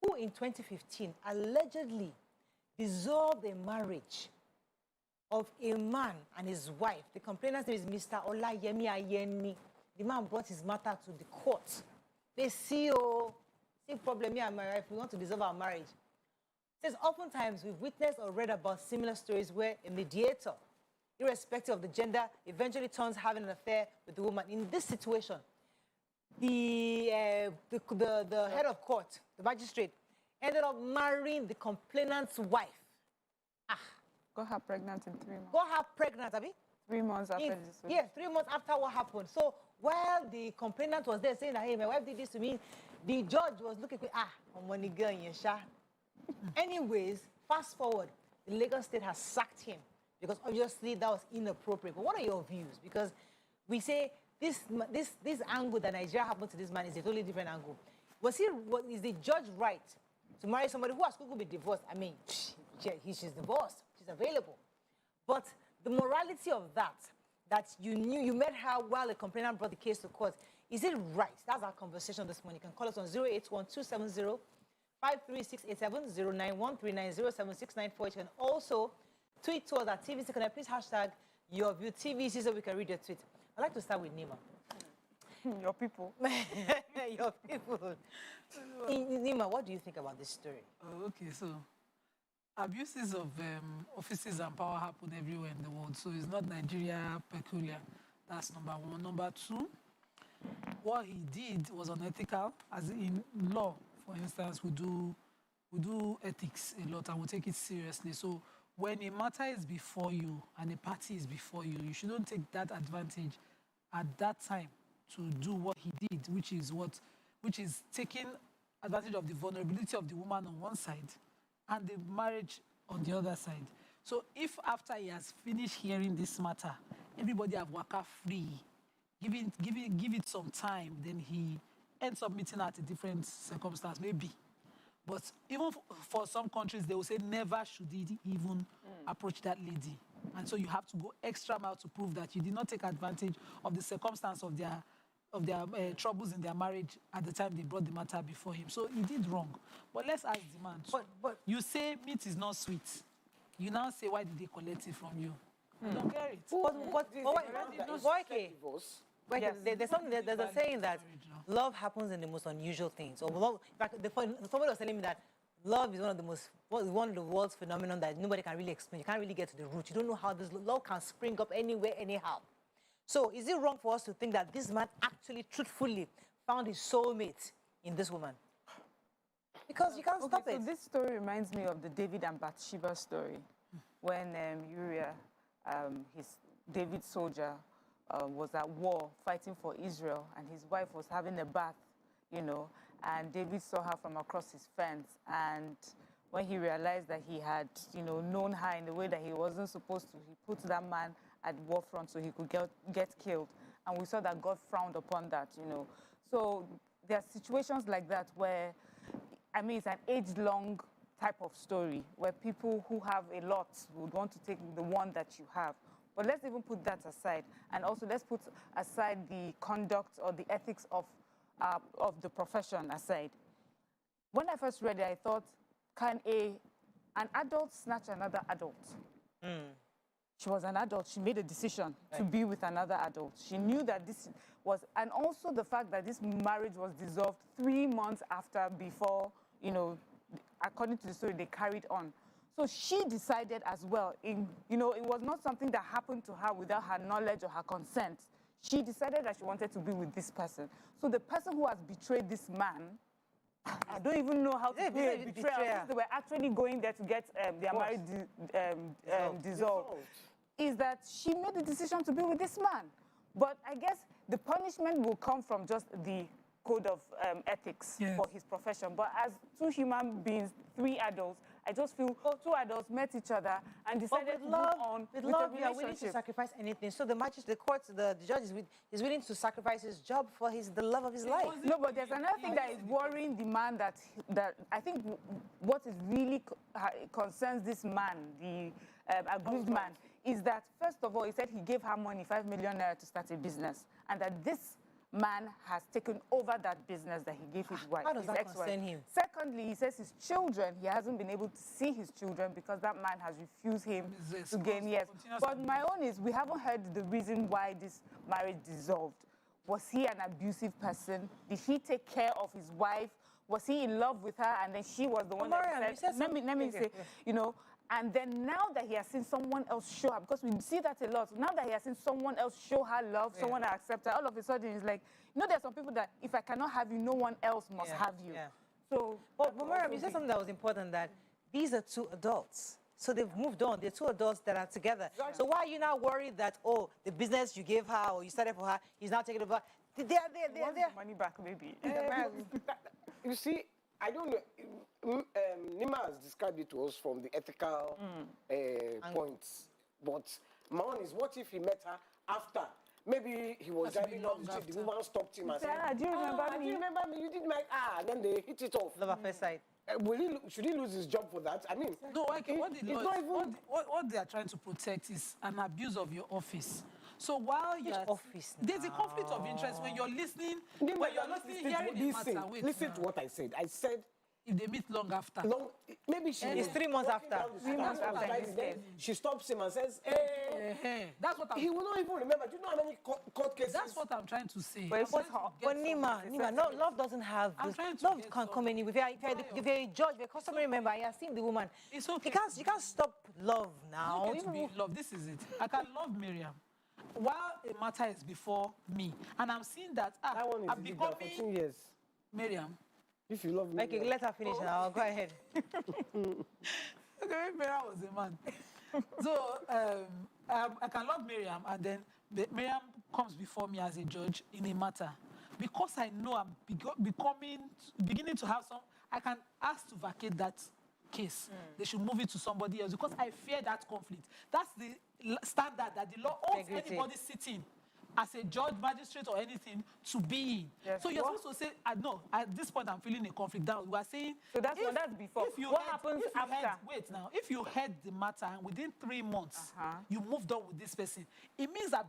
who in 2015 allegedly dissolved a marriage of a man and his wife. The complainant's name is Mr. Olayemi Ayeni. The man brought his matter to the court. They see problem, me and my wife, we want to dissolve our marriage. It says oftentimes we've witnessed or read about similar stories where a mediator, irrespective of the gender, eventually turns having an affair with the woman. In this situation, the head of court, the magistrate, ended up marrying the complainant's wife. Got her pregnant in 3 months. Got her pregnant, Abi? 3 months after this. Yeah, 3 months after what happened. So while the complainant was there saying that, hey, my wife did this to me, the judge was looking at, I'm money girl, Yesha. Anyways, fast forward, the Lagos State has sacked him because obviously that was inappropriate. But what are your views? Because we say this angle that Nigeria happened to this man is a totally different angle. Is the judge right to marry somebody who has could be divorced? I mean, she's divorced, she's available. But the morality of that you met her while the complainant brought the case to court, is it right? That's our conversation this morning. You can call us on 081-270-53687, 091-390-7694. You can also tweet to us at TVC. Can I please hashtag YourViewTVC so we can read your tweet? I'd like to start with Nima. Your people. Your people. Nima, what do you think about this story? Okay, so abuses of offices and power happen everywhere in the world, so it's not Nigeria peculiar. That's number one. Number two, what he did was unethical, as in law, for instance, we do ethics a lot and we take it seriously. So when a matter is before you and a party is before you, you shouldn't take that advantage at that time to do what he did, which is taking advantage of the vulnerability of the woman on one side and the marriage on the other side. So if after he has finished hearing this matter, everybody have waka free, give it some time, then he ends up meeting at a different circumstance, maybe. But even for some countries, they will say never should he even approach that lady. And so you have to go extra mile to prove that you did not take advantage of the circumstance of their troubles in their marriage at the time they brought the matter before him. So he did wrong. But let's ask the man. But you say meat is not sweet. You now say, why did they collect it from you? I don't get it. There's a saying that love happens in the most unusual things. Or love, in fact, somebody was telling me that love is one of the world's phenomenon that nobody can really explain. You can't really get to the root. You don't know how this love can spring up anywhere, anyhow. So is it wrong for us to think that this man actually, truthfully, found his soulmate in this woman? Because you can't stop it. So this story reminds me of the David and Bathsheba story, when Uriah, David's soldier, was at war fighting for Israel, and his wife was having a bath, and David saw her from across his fence, and when he realized that he had, known her in a way that he wasn't supposed to, he put that man at war front so he could get killed. And we saw that God frowned upon that, So there are situations like that where, it's an age-long type of story where people who have a lot would want to take the one that you have. But let's even put that aside. And also let's put aside the conduct or the ethics of the profession aside. When I first read it, I thought, can an adult snatch another adult? She was an adult. She made a decision to be with another adult. She knew that this was, and also the fact that this marriage was dissolved 3 months before, according to the story, they carried on. So she decided as well, it was not something that happened to her without her knowledge or her consent. She decided that she wanted to be with this person. So the person who has betrayed this man, I don't even know how to play a betrayal. They were actually going there to get their marriage dissolved. Is that she made the decision to be with this man. But I guess the punishment will come from just the code of ethics for his profession. But as two human beings, 3 adults, I just feel 2 adults met each other and decided to move on with love, you are willing to sacrifice anything. So the judge is willing to sacrifice his job for the love of his life. No, but there's another thing that is worrying the man that I think what is really concerns this man, the aggrieved man, is that, first of all, he said he gave her money, 5 million naira, to start a business, and that this man has taken over that business that he gave his wife. How does his that ex-wife. concern him? Secondly, he says his children, he hasn't been able to see his children because that man has refused him to gain years. But my own is, we haven't heard the reason why this marriage dissolved. Was he an abusive person? Did he take care of his wife? Was he in love with her and then she was the one that said, let me say, you know, and then now that he has seen someone else show her, because we see that a lot, now that he has seen someone else show her love, someone that accepts her, all of a sudden it's like, you know, there's some people that if I cannot have you, no one else must have you. So, but Mariam, you said something that was important, that these are two adults. So they've moved on. They're two adults that are together. So why are you now worried that, oh, the business you gave her or you started for her, he's not taking it over? They're money back, maybe. You see, I don't know. Nima has described it to us from the ethical points. But my own is, what if he met her after? Maybe he was driving down the street, the woman stopped him and said, do you remember me? Do you remember me? You did my... then they hit it off. Love at first sight. Should he lose his job for that? I mean... No, what they are trying to protect is an abuse of your office. So while you're... There's a conflict of interest when you're listening, hearing a matter. Listen to what I said. I said... If they meet long after. Maybe she... It's 3 months after. 3 months after. She stops him and says, hey. That's what he will not even remember. Do you know how many court cases? That's what I'm trying to say. But Nima, no, love doesn't have this. Love can come anywhere. If you're a judge, if you're a customary member, you have seen the woman. It's okay. You can't stop love now. It's okay to be love. This is it. I can love Miriam while a matter is before me. And I'm seeing that, that one is I'm becoming... for 2 years. Miriam. If you love me. Okay, let her finish now. Go ahead. Okay, Miriam was a man. So, I can love Miriam, and then Miriam comes before me as a judge in a matter. Because I know I'm beginning to have some, I can ask to vacate that case. They should move it to somebody else because I fear that conflict. That's the standard that the law owes anybody sitting as a judge, magistrate, or anything to be in. Yes. So you're supposed to say, no, at this point I'm feeling a conflict. That we are saying. So that's before. What happens after? Wait now. If you heard the matter and within 3 months you moved on with this person, it means that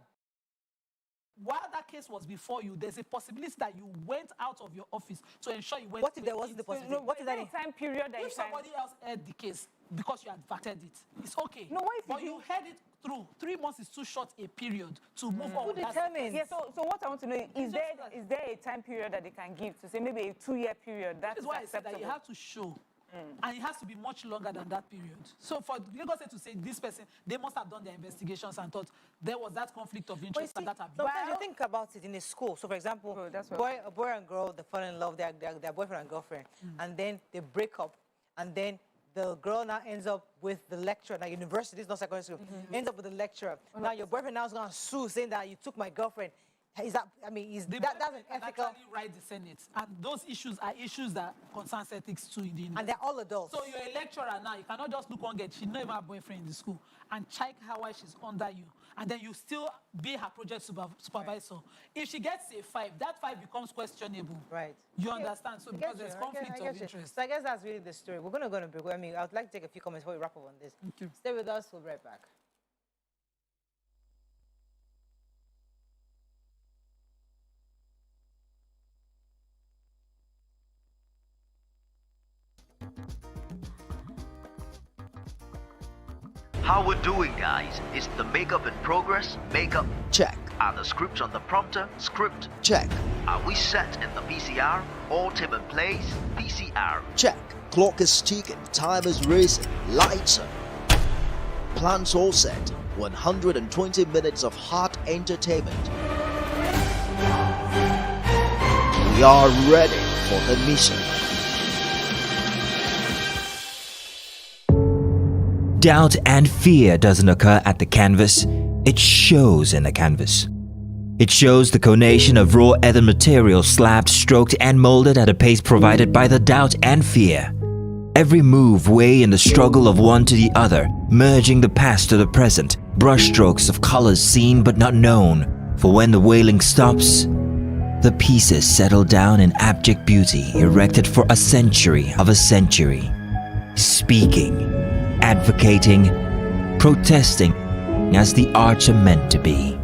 while that case was before you, there's a possibility that you went out of your office to ensure you went. What if there wasn't the possibility? What is that time period that if somebody else heard the case because you adverted it, it's okay. No, why but you heard it through. 3 months is too short a period to move on. Who determines? Yeah, so what I want to know is there a time period that they can give to say maybe a 2-year period? That is why I said that you have to show. And it has to be much longer than that period. So for Lagos to say this person, they must have done their investigations and thought there was that conflict of interest and that abuse. Sometimes you think about it in a school. So for example, a boy and girl, they fall in love, they're boyfriend and girlfriend, and then they break up, and then the girl now ends up with the lecturer. Now, university, this is not secondary school, ends up with the lecturer. Now your boyfriend now is going to sue, saying that you took my girlfriend. Is that, I mean, that's an ethical... actually write the Senate. And those issues are issues that concern ethics too in the university. And they're all adults. So you're a lecturer now. You cannot just look on she never have a boyfriend in the school and check her while she's under you. And then you still be her project supervisor. Right. If she gets a 5, that 5 becomes questionable. Right. You understand? So because there's conflict of interest. So I guess that's really the story. We're going to go on a break. I mean, I would like to take a few comments before we wrap up on this. Okay. Stay with us. We'll be right back. How we're doing, guys? Is the makeup in progress? Makeup check. Are the scripts on the prompter? Script check. Are we set in the PCR? All team in place? PCR check. Clock is ticking, time is racing, lights are. Plans all set. 120 minutes of hot entertainment. We are ready for the mission. Doubt and fear doesn't occur at the canvas, it shows in the canvas. It shows the conation of raw ether material slabbed, stroked and molded at a pace provided by the doubt and fear. Every move way in the struggle of one to the other, merging the past to the present, brushstrokes of colors seen but not known. For when the wailing stops, the pieces settle down in abject beauty erected for a century of a century. Speaking, advocating, protesting as the arts are meant to be.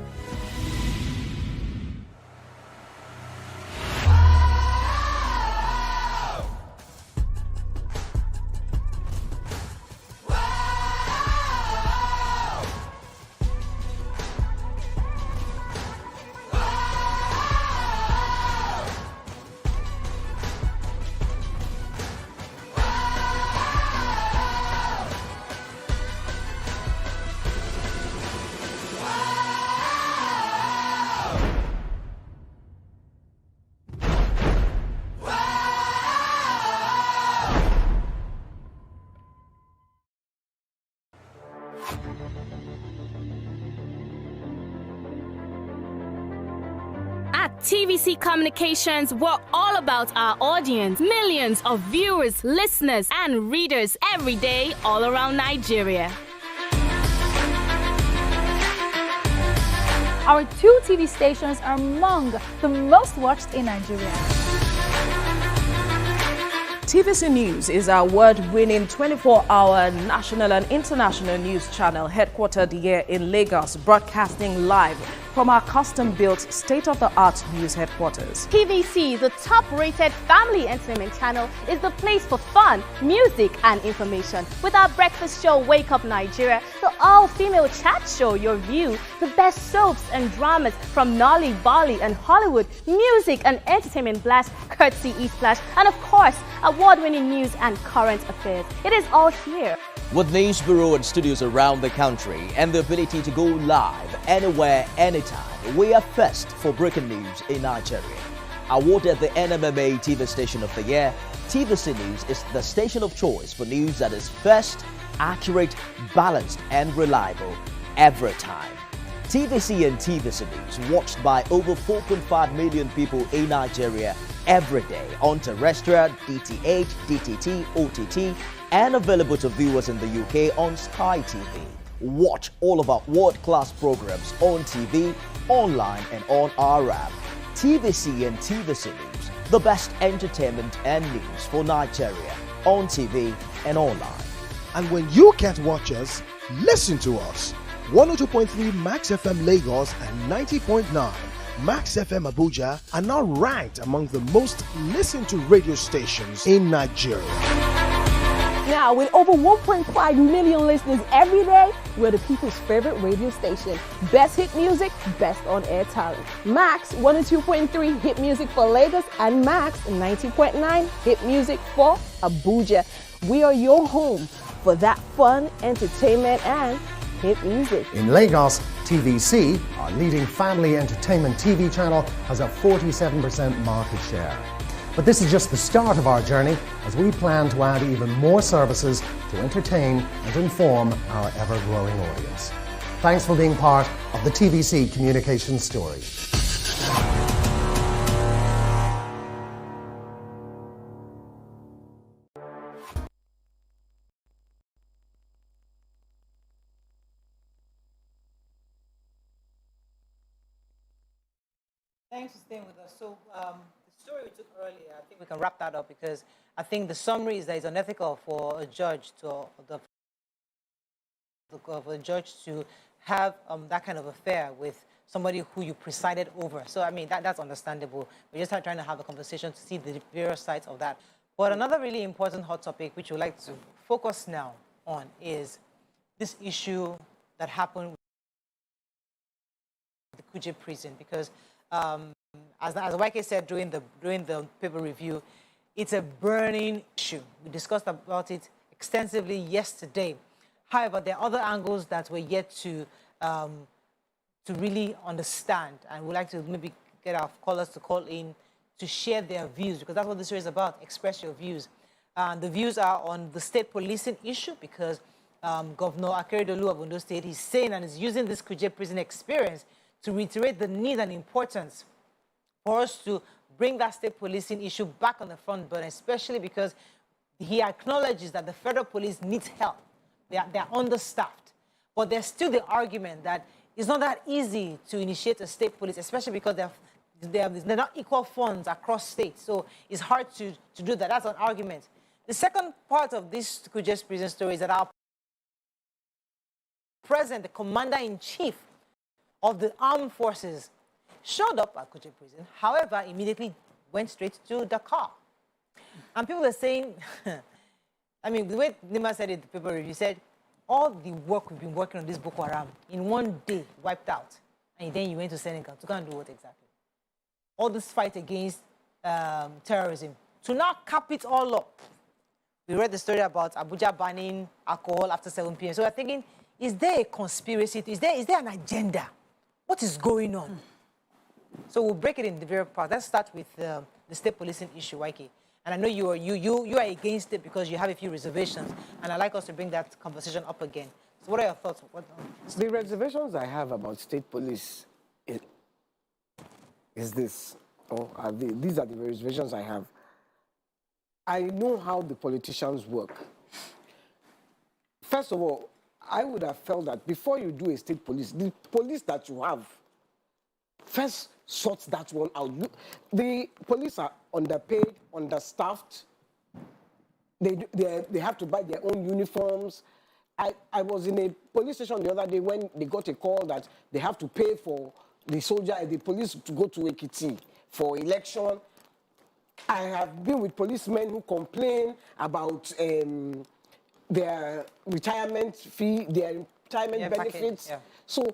TVC Communications, we're all about our audience. Millions of viewers, listeners, and readers every day all around Nigeria. Our 2 TV stations are among the most watched in Nigeria. TVC News is our award-winning 24-hour national and international news channel headquartered here in Lagos, broadcasting live from our custom-built state-of-the-art news headquarters. TVC, the top-rated family entertainment channel, is the place for fun, music, and information. With our breakfast show, Wake Up Nigeria, the all-female chat show, Your View, the best soaps and dramas from Nollywood, Bolly, and Hollywood, music and entertainment blast, courtesy E-Splash, and of course, award-winning news and current affairs. It is all here. With news bureau and studios around the country and the ability to go live anywhere, anytime, we are first for breaking news in Nigeria. Awarded the NMMA TV Station of the Year, TVC News is the station of choice for news that is first, accurate, balanced, and reliable every time. TVC and TVC News watched by over 4.5 million people in Nigeria every day on terrestrial, DTH, DTT, OTT, and available to viewers in the UK on Sky TV. Watch all of our world-class programs on TV, online, and on our app. TVC and TVC News, the best entertainment and news for Nigeria on TV and online. And when you can't watch us, listen to us. 102.3 Max FM Lagos and 90.9 Max FM Abuja are now ranked among the most listened to radio stations in Nigeria. Now, with over 1.5 million listeners every day, we're the people's favorite radio station. Best hit music, best on-air talent. Max 102.3 hit music for Lagos and Max 90.9 hit music for Abuja. We are your home for that fun, entertainment, and hit music. In Lagos, TVC, our leading family entertainment TV channel, has a 47% market share. But this is just the start of our journey, as we plan to add even more services to entertain and inform our ever-growing audience. Thanks for being part of the TVC communication story. Thanks for staying with us. So, the story we took earlier, I think we can wrap that up because I think the summary is that it's unethical for a judge to have that kind of affair with somebody who you presided over. So, I mean, that's understandable. We're just trying to have a conversation to see the various sides of that. But another really important hot topic, which we'd like to focus now on, is this issue that happened with the Kuje prison, because as YK said during the paper review, it's a burning issue. We discussed about it extensively yesterday. However, there are other angles that we're yet to really understand, and we'd like to maybe get our callers to call in to share their views, because that's what this series is about. Express your views. The views are on the state policing issue, because Governor Akeredolu of Ondo State is saying and is using this Kuje prison experience to reiterate the need and importance for us to bring that state policing issue back on the front burner, especially because he acknowledges that the federal police needs help. They're understaffed. But there's still the argument that it's not that easy to initiate a state police, especially because they're not equal funds across states. So it's hard to do that. That's an argument. The second part of this Kuje's prison story is that our president, the commander-in-chief of the armed forces, showed up at Kuje prison, however, immediately went straight to Dakar. And people are saying, I mean, the way Nima said it in the paper review, said, all the work we've been working on this Boko Haram in one day wiped out. And then you went to Senegal to go and do what exactly? All this fight against terrorism. To now cap it all up. We read the story about Abuja banning alcohol after 7 p.m. So we're thinking, is there a conspiracy? Is there an agenda? What is going on? So we'll break it in the various parts. Let's start with the state policing issue, YK. And I know you are against it because you have a few reservations, and I'd like us to bring that conversation up again. So what are your thoughts? The reservations I have about state police is this. or these are the reservations I have. I know how the politicians work. First of all, I would have felt that before you do a state police, the police that you have, first sort that one out. The police are underpaid, understaffed. They have to buy their own uniforms. I was in a police station the other day when they got a call that they have to pay for the police to go to Ethnicity for election. I have been with policemen who complain about their retirement fee, their retirement benefits. Yeah. So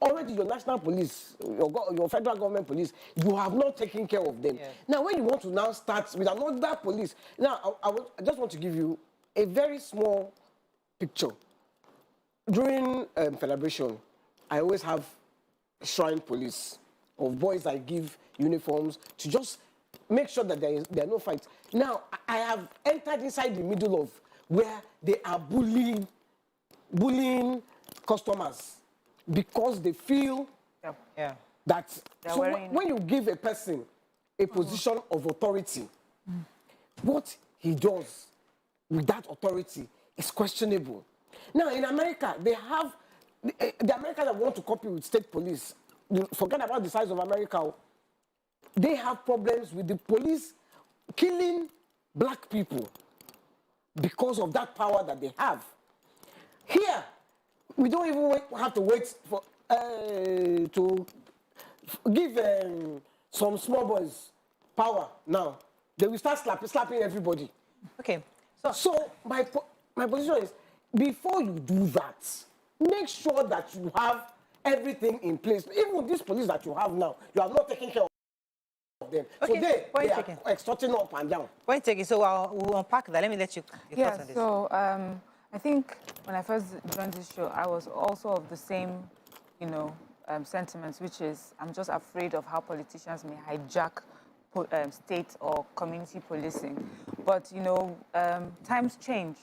already your national police, your federal government police, you have not taken care of them. Yeah. Now, when you want to now start with another police, now I just want to give you a very small picture. During celebration, I always have shrine police of boys I give uniforms to just make sure that there are no fights. Now, I have entered inside the middle of where they are bullying customers because they feel that. So when you give a person a position of authority, what he does with that authority is questionable. Now, in America, they have the Americans that want to copy with state police. Forget about the size of America. They have problems with the police killing black people because of that power that they have. Here, we don't even have to wait for to give some small boys power now. They will start slapping everybody. Okay. So my position is, before you do that, make sure that you have everything in place. Even these police that you have now, you are not taking care of them. Okay. So they are extorting up and down. Point taken. So we'll unpack that. Let me let you thoughts on this. So I think when I first joined this show, I was also of the same, sentiments, which is I'm just afraid of how politicians may hijack state or community policing. But, times change.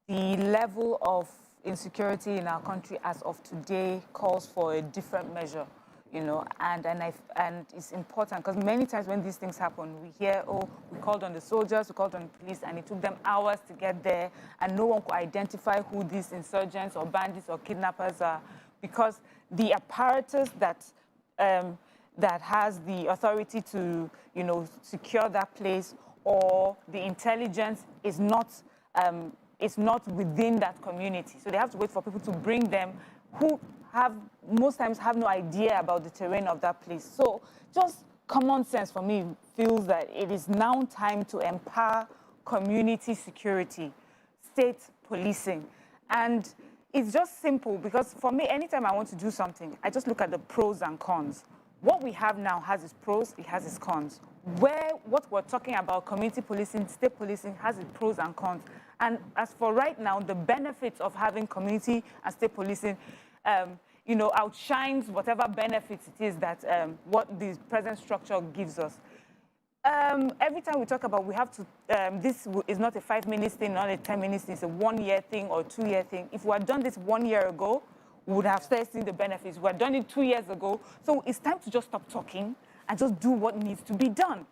The level of insecurity in our country as of today calls for a different measure, and it's important because many times when these things happen, we hear, oh, we called on the soldiers, we called on the police, and it took them hours to get there, and no one could identify who these insurgents or bandits or kidnappers are, because the apparatus that has the authority to, secure that place, or the intelligence is not within that community. So they have to wait for people to bring them who most times have no idea about the terrain of that place. So just common sense for me feels that it is now time to empower community security, state policing. And it's just simple because for me, anytime I want to do something, I just look at the pros and cons. What we have now has its pros, it has its cons. What we're talking about, community policing, state policing, has its pros and cons. And as for right now, the benefits of having community and state policing, outshines whatever benefits it is that what the present structure gives us. Every time we talk about we have to, this is not a 5-minute thing, not a 10-minute thing, it's a 1-year thing or 2-year thing. If we had done this 1 year ago, we would have started seeing the benefits. We had done it 2 years ago. So it's time to just stop talking and just do what needs to be done.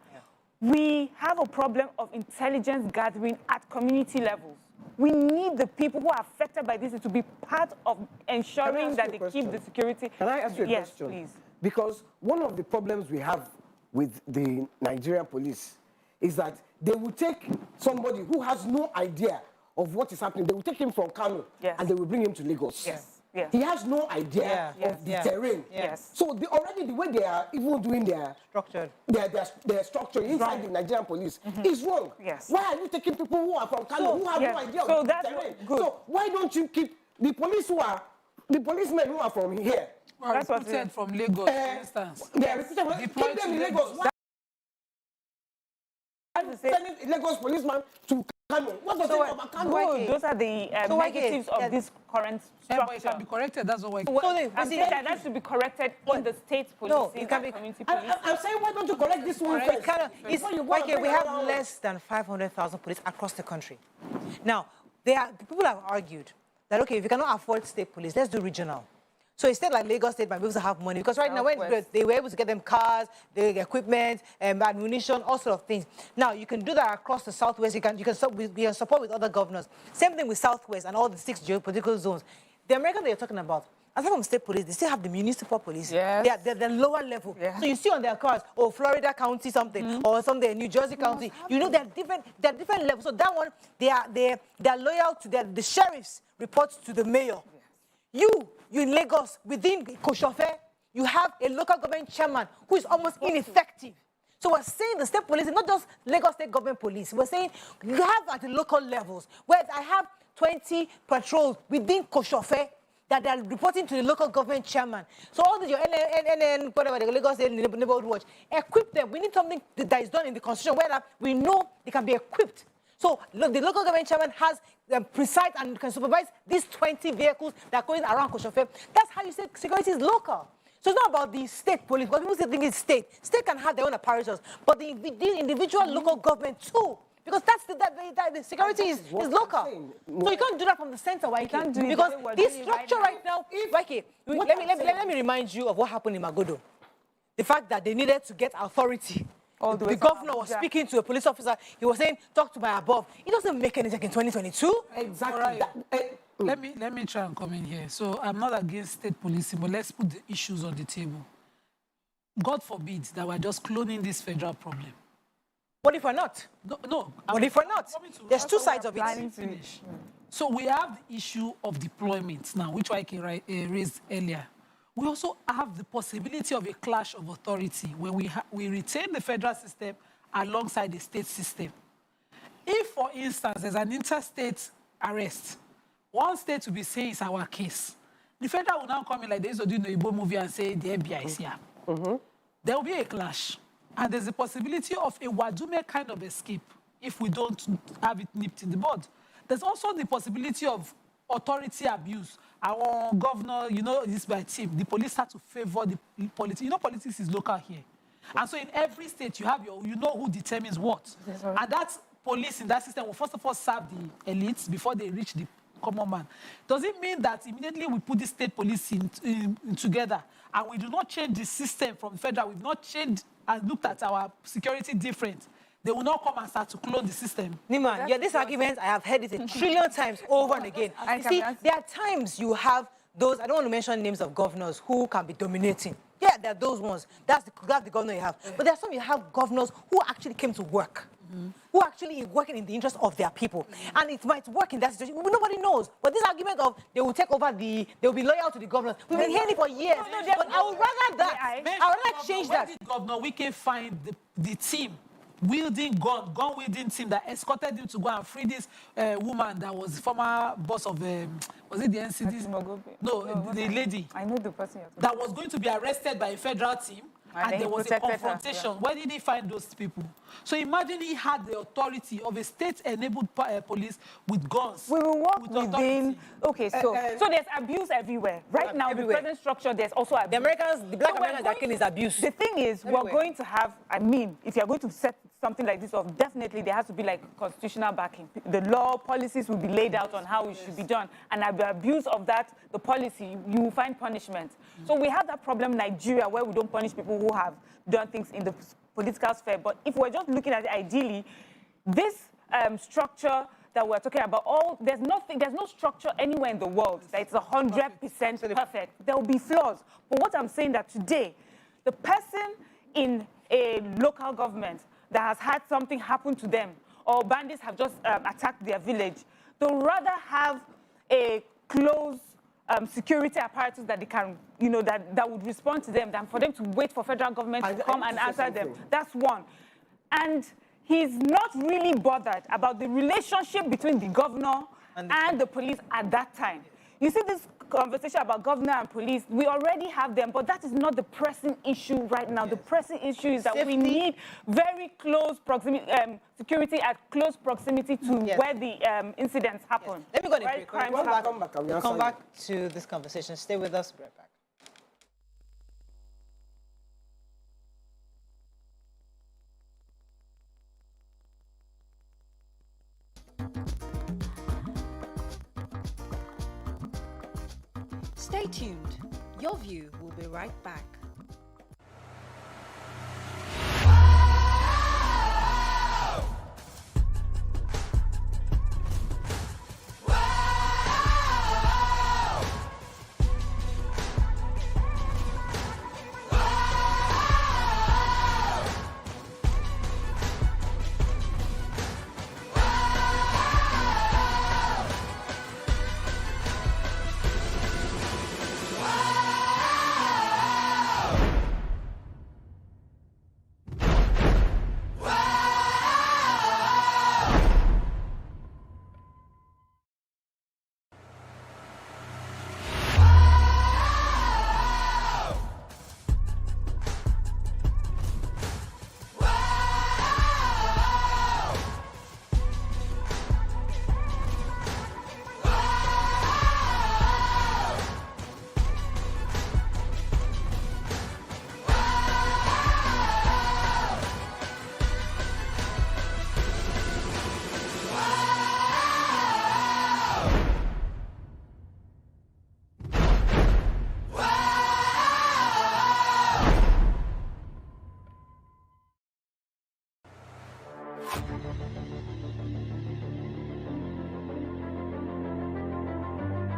We have a problem of intelligence gathering at community levels. We need the people who are affected by this to be part of ensuring that they keep the security. Can I ask you a question? Yes, please. Because one of the problems we have with the Nigerian police is that they will take somebody who has no idea of what is happening. They will take him from Kano and they will bring him to Lagos. Yes. Yes. He has no idea of the terrain. Yes. So already the way they are even doing their structure inside the Nigerian police is wrong. Yes. Why are you taking people who are from Kano who have no idea of the terrain? Good. So why don't you keep the policemen who are from here? Well, that's what said from Lagos, for instance. They are keep them in Lagos. Lagos policeman to Kano. What does it about Kano? Those are the negatives of this current structure. It can be corrected, that's what I'm saying that should be corrected in the state police. No, it can be community police. I'm saying, why don't you correct this one first? We have less than 500,000 police across the country. Now, people have argued that, okay, if you cannot afford state police, let's do regional. So a state like Lagos State might be able to have money because right now when they were able to get them cars, the equipment, ammunition, all sort of things. Now you can do that across the Southwest. You can support with other governors. Same thing with Southwest and all the 6 geopolitical zones. The Americans that you're talking about, aside from state police, they still have the municipal police. Yes. They're the lower level. Yeah. So you see on their cars, oh, Florida County something, or something, New Jersey County. You know, they're different levels. So that one, they're loyal to the sheriffs report to the mayor. Yes. You in Lagos, within Koshofe, you have a local government chairman who is almost ineffective. So we're saying the state police, not just Lagos State Government Police, we're saying you have at the local levels, where I have 20 patrols within Koshofe that are reporting to the local government chairman. So all your NN, whatever, the Lagos State Neighborhood Watch, equip them. We need something that is done in the constitution where we know they can be equipped. So look, the local government chairman has precise and can supervise these 20 vehicles that are going around Koshofe. That's how you say security is local. So it's not about the state police, but people still think it's state. State can have their own apparatus, but the individual local government too. Because the security is local. So you can't do that from the center, YK. Because this structure right now, YK, let me remind you of what happened in Magodo. The fact that they needed to get authority. The governor was speaking to a police officer. He was saying, talk to my above. It doesn't make any sense in 2022. Exactly. Let me try and come in here. So I'm not against state policing, but let's put the issues on the table. God forbid that we're just cloning this federal problem. What if we're not? No. What if we're not? There's two sides of it. So we have the issue of deployment now, which I raised earlier. We also have the possibility of a clash of authority when we retain the federal system alongside the state system. If, for instance, there's an interstate arrest, one state will be saying it's our case. The federal will now come in like they used to do in the Igbo movie and say the FBI is here. There will be a clash. And there's a possibility of a Wadume kind of escape if we don't have it nipped in the bud. There's also the possibility of authority abuse. Our governor, you know, this by team, the police start to favor the politics. You know, politics is local here. And so in every state, you know who determines what. And that police in that system will first of all serve the elites before they reach the common man. Does it mean that immediately we put the state police in together and we do not change the system from federal, we've not changed and looked at our security different, they will not come and start to clone the system? Nima, this argument, I have heard it a trillion times over and again. You see, there are times you have those, I don't want to mention names of governors who can be dominating. Yeah, there are those ones. That's the governor you have. But there are some you have governors who actually came to work. Who actually is working in the interest of their people. And it might work in that situation. Nobody knows. But this argument of they will take over they will be loyal to the governors. We've been hearing it for years. But I would rather that. I would rather change that. Where did Governor Wike find the team? Gun-wielding team that escorted him to go and free this woman that was former boss of, was it the NCD? No, the lady. I know the person. That was going to be arrested by a federal team. And there was a confrontation. Where did he find those people? So imagine he had the authority of a state-enabled police with guns. We will work within... Okay, so there's abuse everywhere. Right now, the present structure, there's also abuse. The black Americans that killing is abuse. The thing is, we're going to have, if you're going to set something like this off, definitely there has to be like constitutional backing. The law, policies will be laid out on how it should be done. And the abuse of that, the policy, you will find punishment. So we have that problem in Nigeria where we don't punish people who have done things in the political sphere. But if we're just looking at it ideally, this structure that we're talking about, there's no structure anywhere in the world that it's 100% perfect. There will be flaws. But what I'm saying that today, the person in a local government that has had something happen to them, or bandits have just attacked their village, they'll rather have a close security apparatus that they can, that would respond to them than for them to wait for federal government to come and answer them. That's one. And he's not really bothered about the relationship between the governor and the police at that time. You see this conversation about governor and police, we already have them, but that is not the pressing issue right now. The pressing issue is that we need very close proximity, security at close proximity to where the incidents happen. Let me go to the break. We'll come back to this conversation. Stay with us. We'll be right back. Stay tuned. Your View will be right back.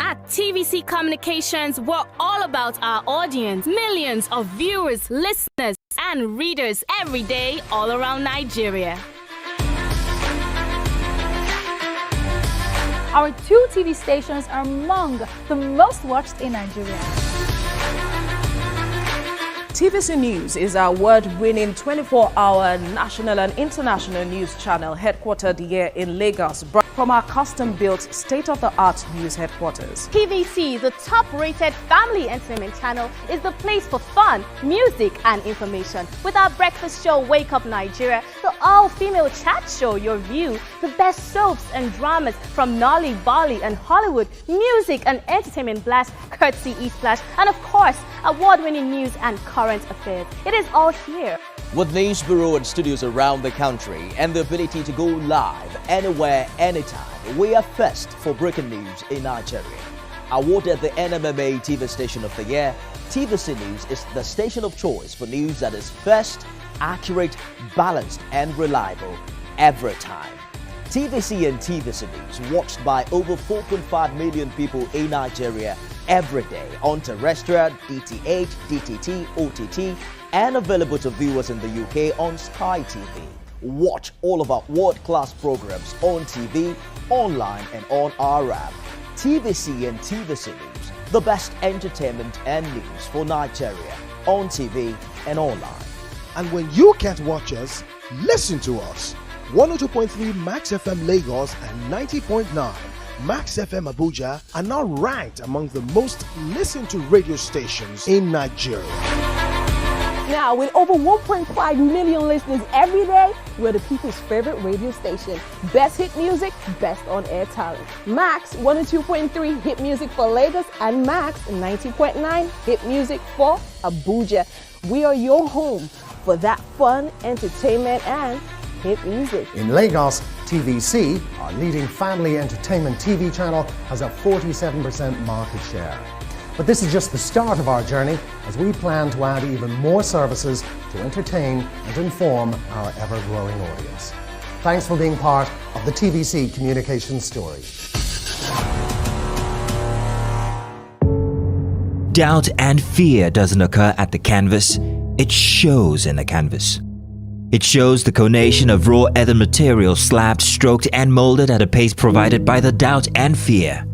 At TVC Communications, we're all about our audience. Millions of viewers, listeners, and readers every day all around Nigeria. Our 2 TV stations are among the most watched in Nigeria. TVC News is our award-winning 24-hour national and international news channel headquartered here in Lagos, from our custom-built state-of-the-art news headquarters. TVC, the top-rated family entertainment channel, is the place for fun, music, and information. With our breakfast show, Wake Up Nigeria, the all-female chat show, Your View, the best soaps and dramas from Nollywood, Bolly, and Hollywood, music and entertainment blast, courtesy E-Splash, and of course, award-winning news and current affairs. It is all here. With news bureau and studios around the country and the ability to go live anywhere, anytime, we are first for breaking news in Nigeria. Awarded the NMMA TV Station of the Year, TVC News is the station of choice for news that is first, accurate, balanced, and reliable every time. TVC and TVC News watched by over 4.5 million people in Nigeria every day on terrestrial, DTH, DTT, OTT, and available to viewers in the UK on Sky TV. Watch all of our world-class programs on TV, online, and on our app. TVC and TVC News, the best entertainment and news for Nigeria on TV and online. And when you can't watch us, listen to us. 102.3 Max FM Lagos and 90.9 Max FM Abuja are now ranked among the most listened to radio stations in Nigeria. Now, with over 1.5 million listeners every day, we're the people's favorite radio station. Best hit music, best on-air talent. Max 102.3 hit music for Lagos and Max 90.9 hit music for Abuja. We are your home for that fun, entertainment, and hit music. In Lagos, TVC, our leading family entertainment TV channel, has a 47% market share. But this is just the start of our journey, as we plan to add even more services to entertain and inform our ever-growing audience. Thanks for being part of the TVC communications story. Doubt and fear doesn't occur at the canvas, it shows in the canvas. It shows the conation of raw earthen material slabbed, stroked, and molded at a pace provided by the doubt and fear.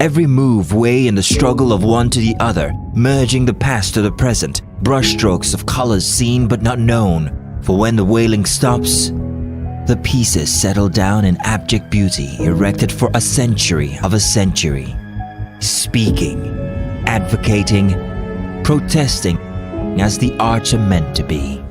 Every move way in the struggle of one to the other, merging the past to the present, brushstrokes of colors seen but not known. For when the wailing stops, the pieces settle down in abject beauty erected for a century of a century. Speaking, advocating, protesting as the arts are meant to be.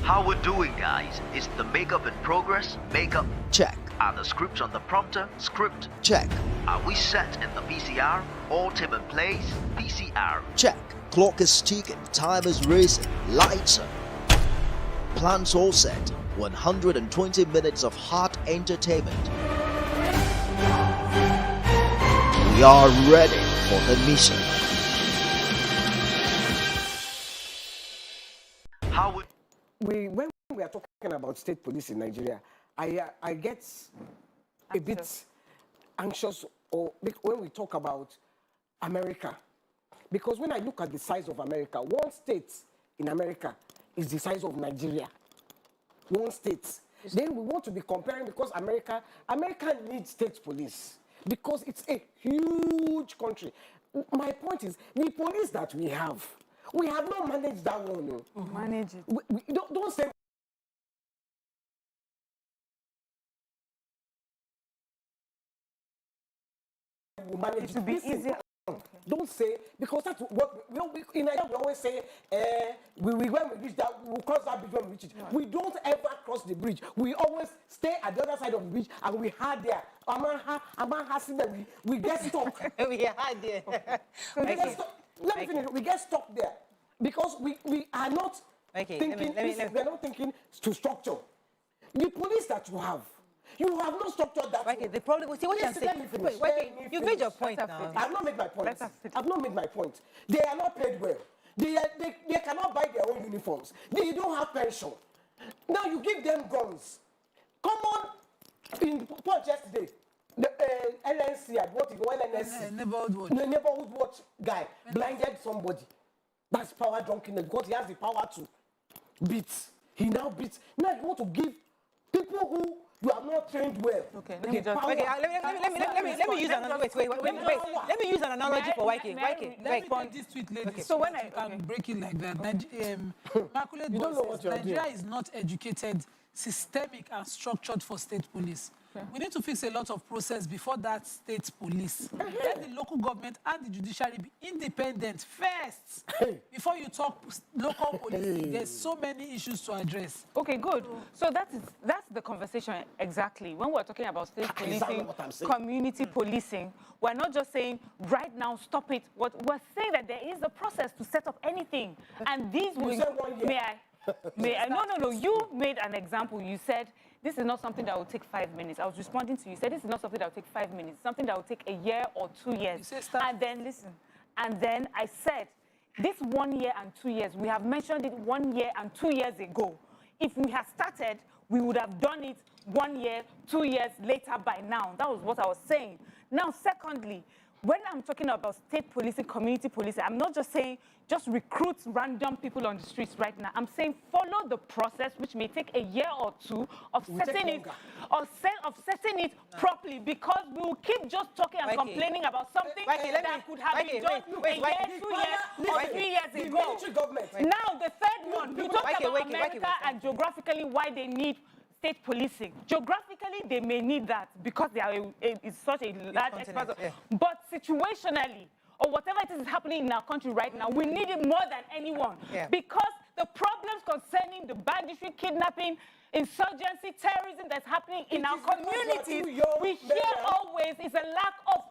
How we're doing, guys? Is the makeup in progress? Makeup. Check. Are the scripts on the prompter? Script. Check. Are we set in the PCR? All team in place? PCR. Check. Clock is ticking, time is racing, lights on. Plans all set. 120 minutes of hot entertainment. We are ready for the mission. when we are talking about state police in Nigeria, I get a bit anxious or when we talk about America. Because when I look at the size of America, one state in America is the size of Nigeria. One state. Then we want to be comparing because America needs state police because it's a huge country. My point is, the police that we have not managed that one. No. Manage it. We don't say we manage it. To be easier. Don't say, because that's what in Nigeria we always say, when we reach that, we'll cross that bridge when we reach it. Right. We don't ever cross the bridge. We always stay at the other side of the bridge and we hide there. We get stuck. We hide there. Let me finish. We get stuck there because we are not thinking. We're not thinking to structure. The police that you have no structure that. Okay, the problem. See what you're saying. Wait, you've made your point now. I've not made my point. I've not made my point. They are not paid well. They cannot buy their own uniforms. They don't have pension. Now you give them guns. Come on, in Punch yesterday, the LNC, what is LNC? Neighborhood watch guy blinded somebody. That's power drunkenness because he has the power to beat. He now beats. Now you want to give people who you are not trained well. Okay, let me use an analogy. Let me use an analogy for YK. Let me take this tweet, ladies. Okay. So when I can break it like that, Nigeria is not educated, systemic, and structured for state police. Okay. We need to fix a lot of process before that state police. Let the local government and the judiciary be independent first before you talk local police. There's so many issues to address. Okay, good. So that's the conversation exactly. When we're talking about state policing, community policing, we're not just saying right now stop it. We're saying that there is a process to set up anything, and these will. No. You made an example. You said this is not something that will take 5 minutes. I was responding to you. You said this is not something that will take 5 minutes. Something that will take a year or 2 years. And then listen. And then I said this 1 year and 2 years. We have mentioned it 1 year and 2 years ago. If we had started, we would have done it 1 year, 2 years later by now. That was what I was saying. Now, secondly, when I'm talking about state policing, community policing, I'm not just saying just recruit random people on the streets right now. I'm saying follow the process, which may take a year or two of setting it, properly, because we will keep just talking and complaining about something that could have been done a year, 2 years, or 3 years ago. Now, the third one, you talk about America and geographically why they need state policing. Geographically, they may need that because they are it's such a large expanse. Yeah. But situationally, or whatever it is happening in our country right now, we need it more than anyone. Yeah. Because the problems concerning the banditry, kidnapping, insurgency, terrorism that's happening in our communities, we hear always is a lack of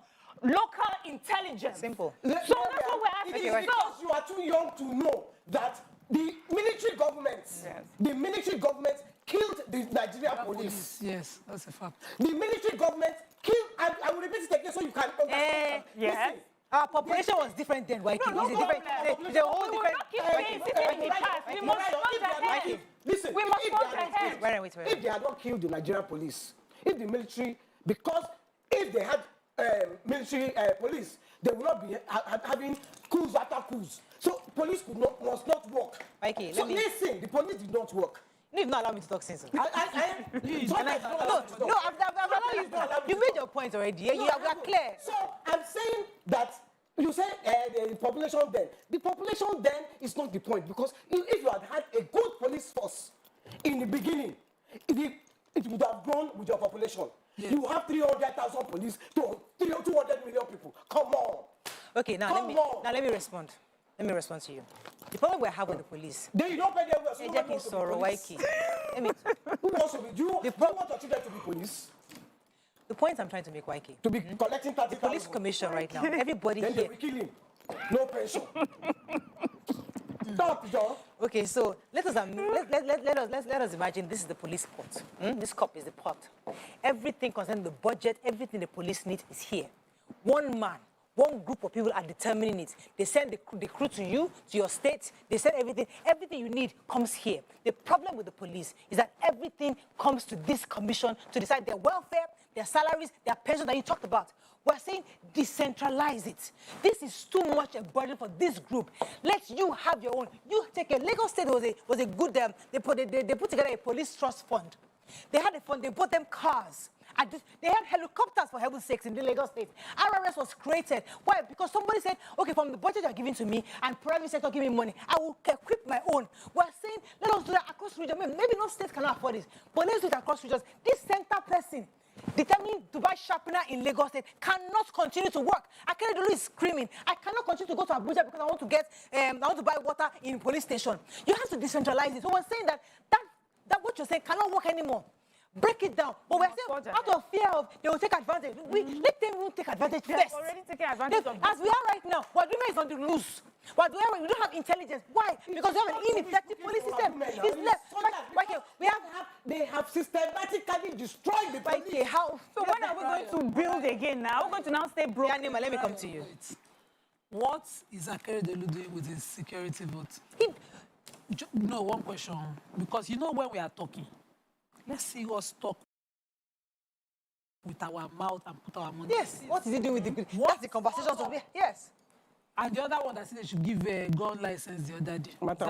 local intelligence. Simple. So that's what we're asking. It is because you are too young to know that the military government killed the Nigerian police. Yes, that's a fact. The military government killed, I will repeat it again so you can understand. Yes. Our population was different then, YK. It's a whole different. We must forge ahead. Listen, we must forge ahead. If they had not killed the Nigerian police, if the military, because if they had military police, they would not be having coups after coups. So police must not work. Listen, the police did not work. You've not allowed me to talk since. You made your point already. You are clear. So I'm saying that you say the population then. The population then is not the point, because if you had a good police force in the beginning, it would have grown with your population. Yes. You have 300,000 police to 200 million people. Come on. Okay, now let me respond. Let me respond to you. The problem we have with the police. They don't pay their way. Who wants to be? Do you want your children to be police? The point I'm trying to make, YK. To be collecting 30,000. The police commission right now. Everybody then here. They will kill him. No pension. Stop, John. Okay, so let us imagine this is the police pot. This cup is the pot. Everything concerning the budget, everything the police needs is here. One man, one group of people are determining it. They send the crew to you, to your state. They send everything. Everything you need comes here. The problem with the police is that everything comes to this commission to decide their welfare, their salaries, their pensions that you talked about. We're saying decentralize it. This is too much a burden for this group. Let you have your own. You take a Lagos State was a good. They put together a police trust fund. They had a fund. They bought them cars. They had helicopters, for heaven's sakes, in the Lagos State. RRS was created. Why? Because somebody said, okay, from the budget you're giving to me and private sector giving me money, I will equip my own. We're saying, let us do that across regions. Maybe no state cannot afford this, but let's do it across regions. This center person determining to buy sharpener in Lagos State cannot continue to work. Akeredolu is screaming, I cannot continue to go to Abuja because I want to buy water in police station. You have to decentralize it. So we're saying that what you're saying cannot work anymore. Break it down. But we're saying out of fear of they will take advantage. Let them take advantage first. Already taking advantage of as we are right now, Waduma is on the loose. We don't have intelligence. Why? Because we have an ineffective police system. It's left. They have systematically destroyed the police. So when are we going to build again now? We're going to now stay broke. Anima, let me come to you. What is Akeredolu doing with his security vote? No, one question. Because when we are talking, let's see us talk with our mouth and put our money. Yes. What is he doing with the... That's the conversation. Yes. And the other one that said they should give a gun license the other day. What?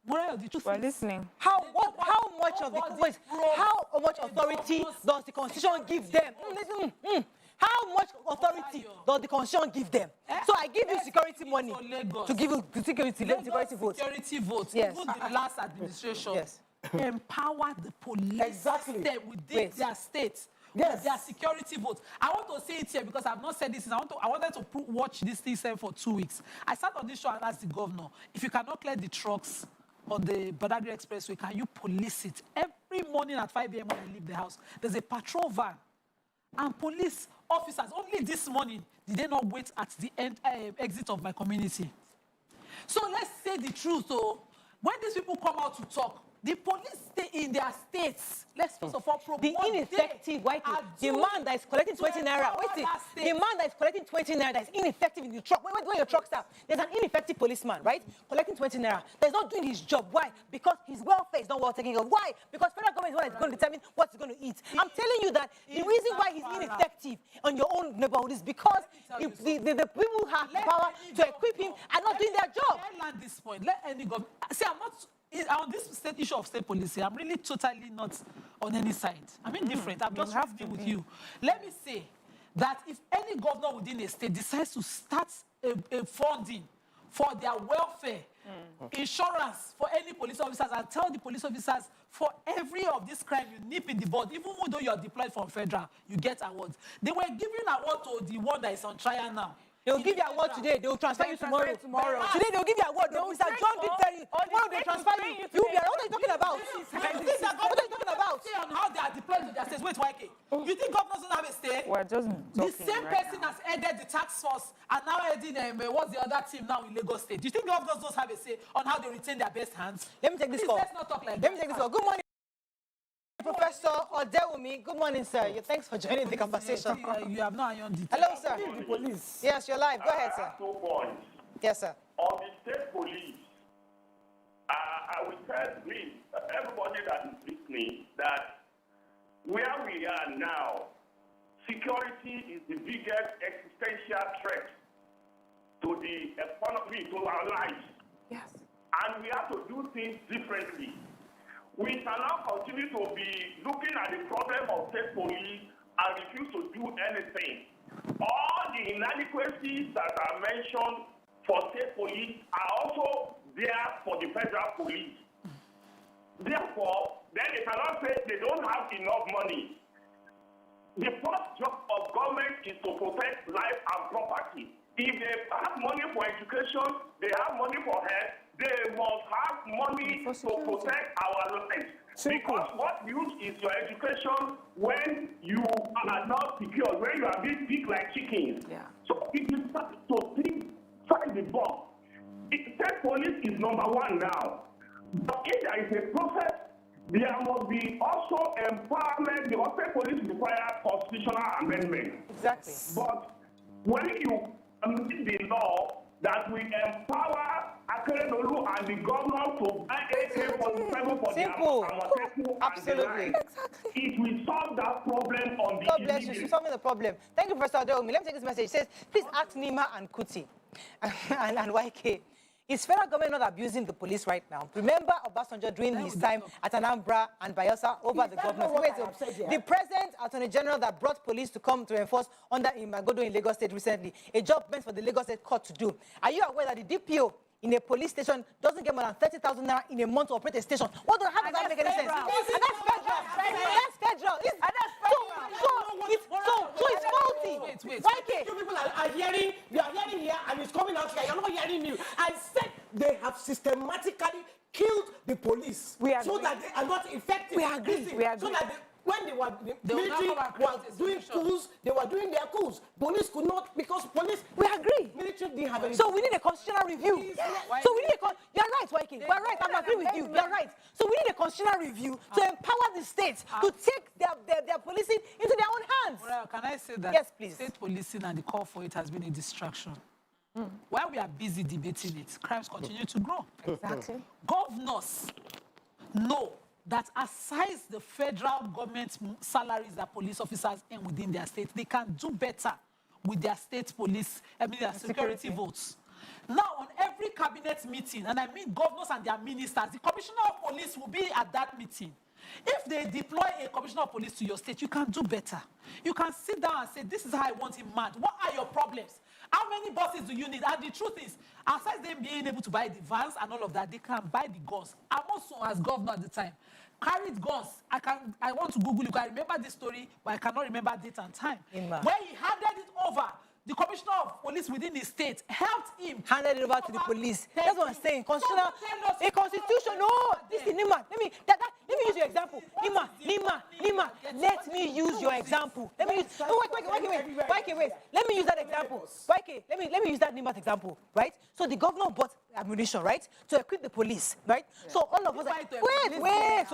Well, the truth we're listening. How much authority does the Constitution give them? How much authority does the Constitution give them? So I give you security money to give you security votes. Security votes. Yes. Even the last administration. Yes. Empower the police system within their states. Yes. Their security votes. I want to say it here because I've not said this. I wanted to watch this thing for 2 weeks. I sat on this show and asked the governor, if you cannot clear the trucks on the Badagry Expressway, can you police it? Every morning at 5 a.m. when I leave the house, there's a patrol van. And police officers, only this morning, did they not wait at the exit of my community? So let's say the truth. So when these people come out to talk, the police stay in their states. Let's first of all promote the ineffective the man that is collecting 20 naira. The man that is collecting 20 naira that is ineffective in the truck. Where your truck stop? There's an ineffective policeman, right? Collecting 20 naira. That's not doing his job. Why? Because his welfare is not well taken care of. Why? Because federal government is what is going to determine what he's going to eat. I'm telling you that the reason why he's ineffective on your own neighborhood is because the people who have the power to equip him are not doing their job. Let land this point. Let any government. See, I'm not. On this state issue of state policy, I'm really totally not on any side. I'm indifferent. I'm just happy with you. Let me say that if any governor within a state decides to start a funding for their welfare, insurance for any police officers, and tell the police officers for every of this crime you nip in the bud, even though you're deployed from federal, you get awards. They were giving award to the one that is on trial now. They will give you an award today. They will transfer you tomorrow. Today they will give you an award. Mr. John did tell you. Tomorrow they transfer you. You will be. What are you talking about? What are you talking about? See on how they are deployed to their states. Wait, YK. You think governors don't have a stake? We're just the same person has headed the tax force and now heading what's the other team now in Lagos State. Do you think governors don't have a say on how they retain their best hands? Let me take this call. Let's not talk like that. Let me take this call. Good morning, Professor Odewumi. Good morning, sir. Thanks for joining the conversation. You have no iron detail. Hello, sir. The police. Yes, you're live. Go ahead, sir. 2 points. Yes, sir. On the state police, I will tell everybody that is listening that where we are now, security is the biggest existential threat to the economy, to our lives. Yes. And we have to do things differently. We cannot continue to be looking at the problem of state police and refuse to do anything. All the inadequacies that are mentioned for state police are also there for the federal police. Therefore, then they cannot say they don't have enough money. The first job of government is to protect life and property. If they have money for education, they have money for health, they must have money to protect our lives. Because what use is your education when you are not secure, when you are being picked like chickens? Yeah. So it is time to think, find the box. State police is number one now. But if there is a process, there must be also empowerment. The state police require constitutional amendment. Exactly. But when you make the law that we empower Akeredolu and the governor to buy AK-47 for Simple. the Absolutely. it will solve that problem on the God bless you. She's solving the problem. Thank you, Professor Adeomi. Let me take this message. It says, please ask Nima and Kuti and YK. Is federal government not abusing the police right now? Remember Obasanjo during his time at Anambra and Bayelsa over the government. The present Attorney General that brought police to come to enforce under Imagodo in Lagos State recently, a job meant for the Lagos State court to do. Are you aware that the DPO in a police station doesn't get more than 30,000 naira in a month to operate a station? How does that make any sense? And that's federal. That's federal. So it's faulty. Wait. You people are hearing, you are hearing here and it's coming out here. You're not hearing me. I said they have systematically killed the police so that they are not effective. We agree. So that when the military was doing coups, they were doing their coups. Police could not, because police... We agree. Military didn't have any... So we need a constitutional review. So we need you're right, YK. We're right. I'm agree with you. You're right. So we need a constitutional review to empower the states to take their policing into their own hands. Well, can I say that? Yes, please. State policing and the call for it has been a distraction. While we are busy debating it, crimes continue to grow. Exactly. Governors know that aside the federal government salaries that police officers earn within their state, they can do better with their state police, their security votes. Now, on every cabinet meeting, and I mean governors and their ministers, the commissioner of police will be at that meeting. If they deploy a commissioner of police to your state, you can do better. You can sit down and say, this is how I want him manned. What are your problems? How many buses do you need? And the truth is, aside them being able to buy the vans and all of that, they can buy the guns. I'm also, as governor at the time, carried guns. I want to Google it. I remember this story, but I cannot remember date and time. When he handed it over, the commissioner of police within his state helped him. Handed it over to the police. That's what I'm saying. Constitutional, a constitution. No, this is Nima. Let me use your example. Nima. Let me use your example. Let me use. No, wait. Let me use that example. YK, let me use that Nima's example, right? So the governor bought ammunition, right, to equip the police, right? Yeah. So all of us wait.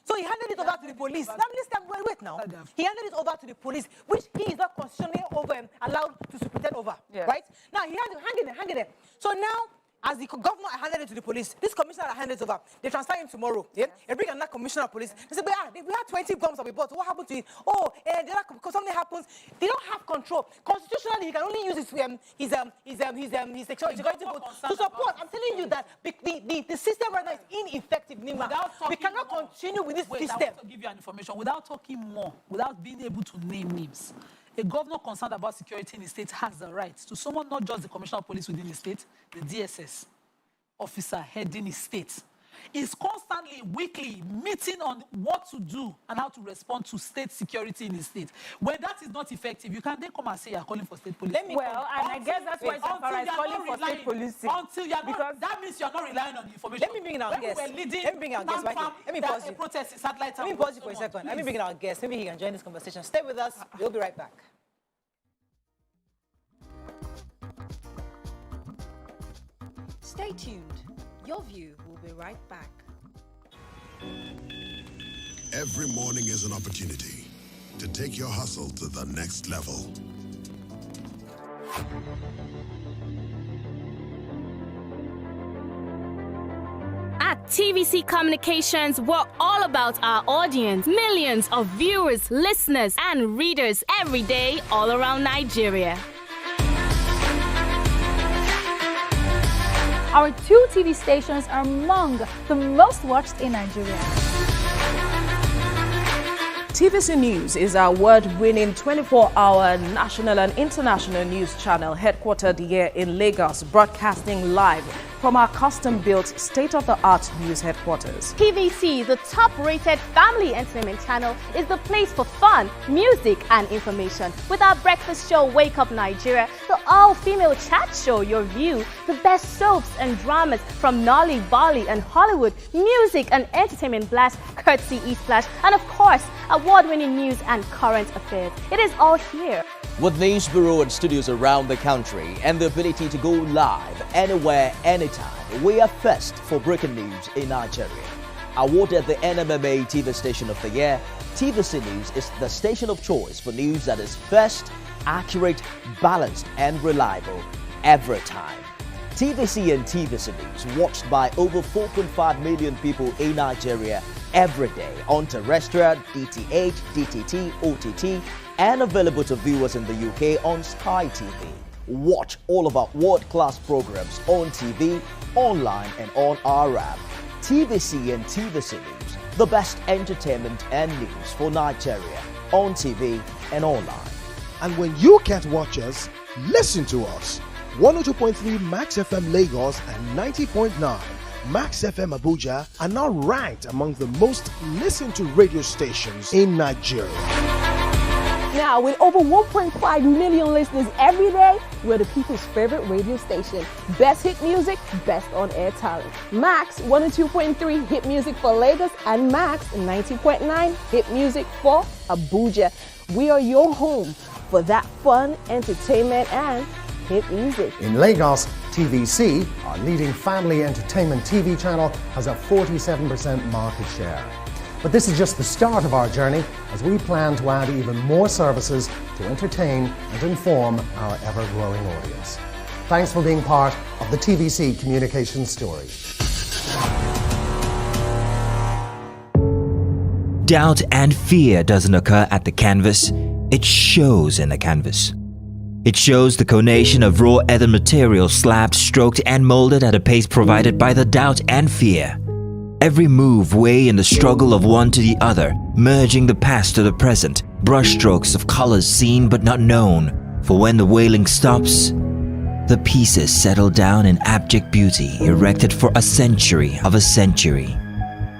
So he handed it over to the police. Now listen, wait now. He handed it over to the police, which he is not constitutionally allowed to superintend over, right? Now he had to hang it there. So now, as the governor handed it to the police, this commissioner handed it over. They transfer him tomorrow. Yeah? They bring another commissioner of police. They say, we had 20 guns that we bought. What happened to it? Because something happens. They don't have control. Constitutionally, he can only use his security vote to support. I'm telling you that the system right now is ineffective, Nima. We cannot continue with this system. I want to give you an information without talking more, without being able to name names. A governor concerned about security in the state has the right to summon not just the commissioner of police within the state, the DSS officer heading his state. Is constantly, weekly meeting on what to do and how to respond to state security in the state. When that is not effective, you can then come and say you're calling for state police. I guess that's why Safara is calling for state policing. That means you're not relying on the information. Let me bring our guest. Let me bring our guest. Let me pause you. Let me pause you for a second. Let me bring our guest. Maybe he can join this conversation. Stay with us. We'll be right back. Stay tuned. Your View will be right back. Every morning is an opportunity to take your hustle to the next level. At TVC Communications, we're all about our audience. Millions of viewers, listeners, and readers every day all around Nigeria. Our 2 TV stations are among the most watched in Nigeria. TVC News is our award-winning 24-hour national and international news channel headquartered here in Lagos, broadcasting live from our custom-built state-of-the-art news headquarters. TVC, the top-rated family entertainment channel, is the place for fun, music, and information. With our breakfast show, Wake Up Nigeria, the all-female chat show, Your View, the best soaps and dramas from Nollywood, Bollywood, and Hollywood, music and entertainment blast, courtesy eSplash, and of course, award-winning news and current affairs. It is all here. With news bureau and studios around the country and the ability to go live anywhere, anytime, we are first for breaking news in Nigeria. Awarded the NMMA TV Station of the Year, TVC News is the station of choice for news that is first accurate, balanced, and reliable every time. TVC and TVC News watched by over 4.5 million people in Nigeria every day on terrestrial, DTH, DTT, OTT, and available to viewers in the UK on Sky TV. Watch all of our world-class programs on TV, online, and on our app. TVC and TVC News, the best entertainment and news for Nigeria on TV and online. And when you can't watch us, listen to us. 102.3 Max FM Lagos and 90.9 Max FM Abuja are now ranked among the most listened to radio stations in Nigeria. Now, with over 1.5 million listeners every day, we're the people's favorite radio station. Best hit music, best on-air talent. Max 102.3 hit music for Lagos and Max 90.9 hit music for Abuja. We are your home for that fun, entertainment, and hit music. In Lagos, TVC, our leading family entertainment TV channel, has a 47% market share. But this is just the start of our journey, as we plan to add even more services to entertain and inform our ever-growing audience. Thanks for being part of the TVC communication story. Doubt and fear doesn't occur at the canvas, it shows in the canvas. It shows the conation of raw earthen material slabbed, stroked, and molded at a pace provided by the doubt and fear. Every move weigh in the struggle of one to the other, merging the past to the present, brushstrokes of colors seen but not known. For when the wailing stops, the pieces settle down in abject beauty erected for a century of a century.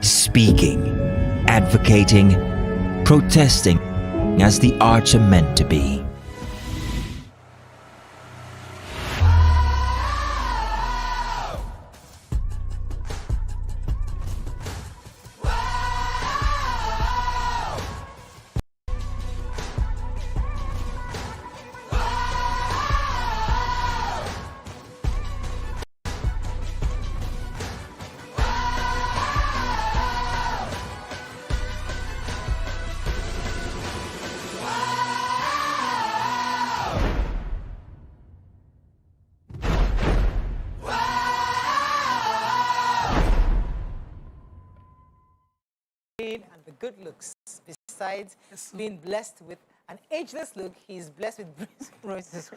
Speaking, advocating, protesting as the arts are meant to be. And the good looks. Besides being blessed with an ageless look, he's blessed with roses.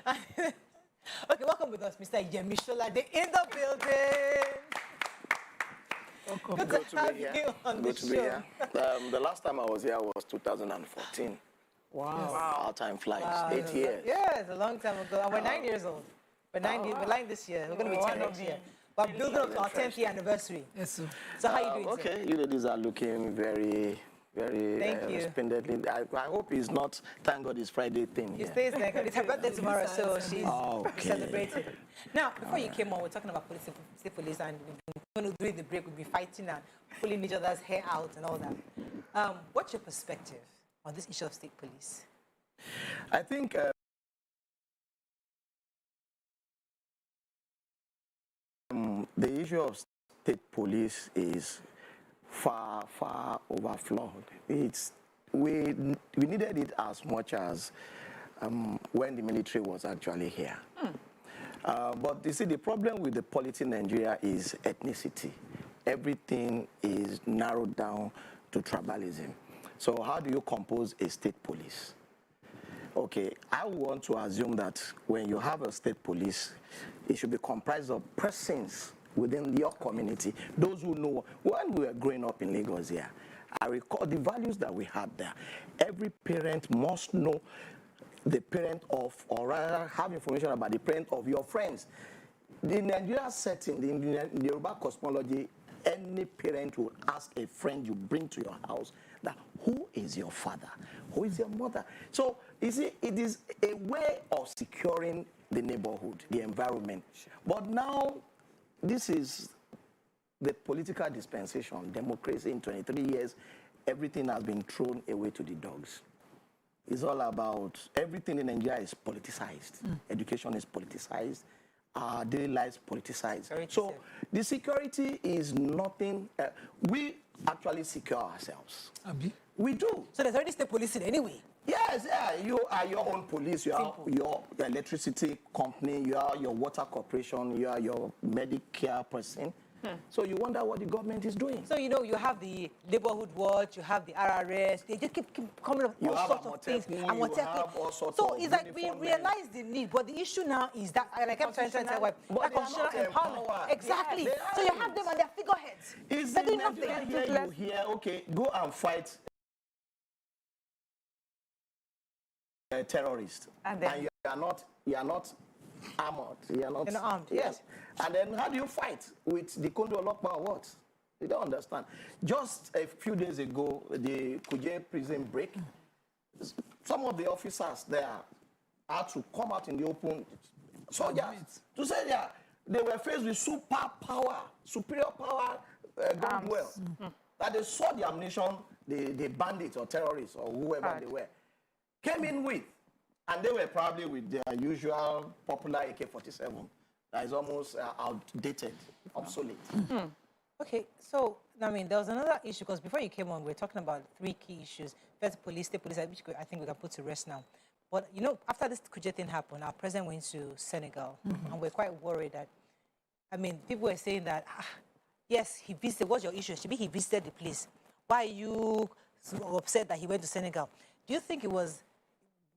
Okay, welcome with us, Mr. Yemishola in the building. Welcome. Good to have you on the show. The last time I was here was 2014. Wow. Our time flies. Wow. 8 years. Yeah, it's a long time ago. And we're 9 years old. We're 9 this year. We're going to be 10 next year. We're building up to our 10th year anniversary. Yes, sir. So how are you doing, Okay, you ladies are looking very, very splendidly. I hope it's not, thank God it's Friday thing. She stays there. It's her birthday tomorrow, so she's celebrating. Now, before you came on, we're talking about state police, and during the break, we'll be fighting and pulling each other's hair out and all that. What's your perspective on this issue of state police? I think the issue of state police is far, far overflowed. We needed it as much as when the military was actually here. But you see, the problem with the polity in Nigeria is ethnicity. Everything is narrowed down to tribalism. So how do you compose a state police? Okay, I want to assume that when you have a state police, it should be comprised of persons within your community, those who know. When we were growing up in Lagos here, I recall the values that we had there. Every parent must know the parent of, or rather have information about the parent of your friends. The Nigerian setting, the Yoruba cosmology, any parent will ask a friend you bring to your house that who is your father, who is your mother. So you see, it is a way of securing the neighborhood, the environment. But now, this is the political dispensation, democracy in 23 years, everything has been thrown away to the dogs. It's all about, everything in Nigeria is politicized. Education is politicized. Our daily lives politicized. So the security is nothing. We actually secure ourselves. Abi? We do. So there's already state policing anyway. Yes, yeah, you are your own police, you are your electricity company, you are your water corporation, you are your Medicare person. So you wonder what the government is doing. So, you know, you have the neighborhood watch, you have the RRS, they just keep coming up with all sorts of things. So it's like we realize the need, but the issue now is that, and I kept trying to tell you, that constitutional empowerment. Exactly. So you have them and their figureheads. They're doing nothing. You hear, okay, go and fight a terrorist. And you are not armored. You're not armed. Yes. And then how do you fight with the Convoy or what? You don't understand. Just a few days ago, the Kuje prison break, some of the officers there had to come out in the open, soldiers, to say they were faced with superior power, going well. That they saw the ammunition, the bandits or terrorists or whoever they were, came in with. And they were probably with their usual popular AK-47 that is almost outdated, obsolete. Okay, so, I mean, there was another issue, because before you came on, we were talking about 3 key issues. First, police, state police, which I think we can put to rest now. But, you know, after this Kuje thing happened, our president went to Senegal, and we're quite worried that, I mean, people were saying that, yes, he visited, what's your issue? Maybe he visited the place. Why are you so upset that he went to Senegal? Do you think it was...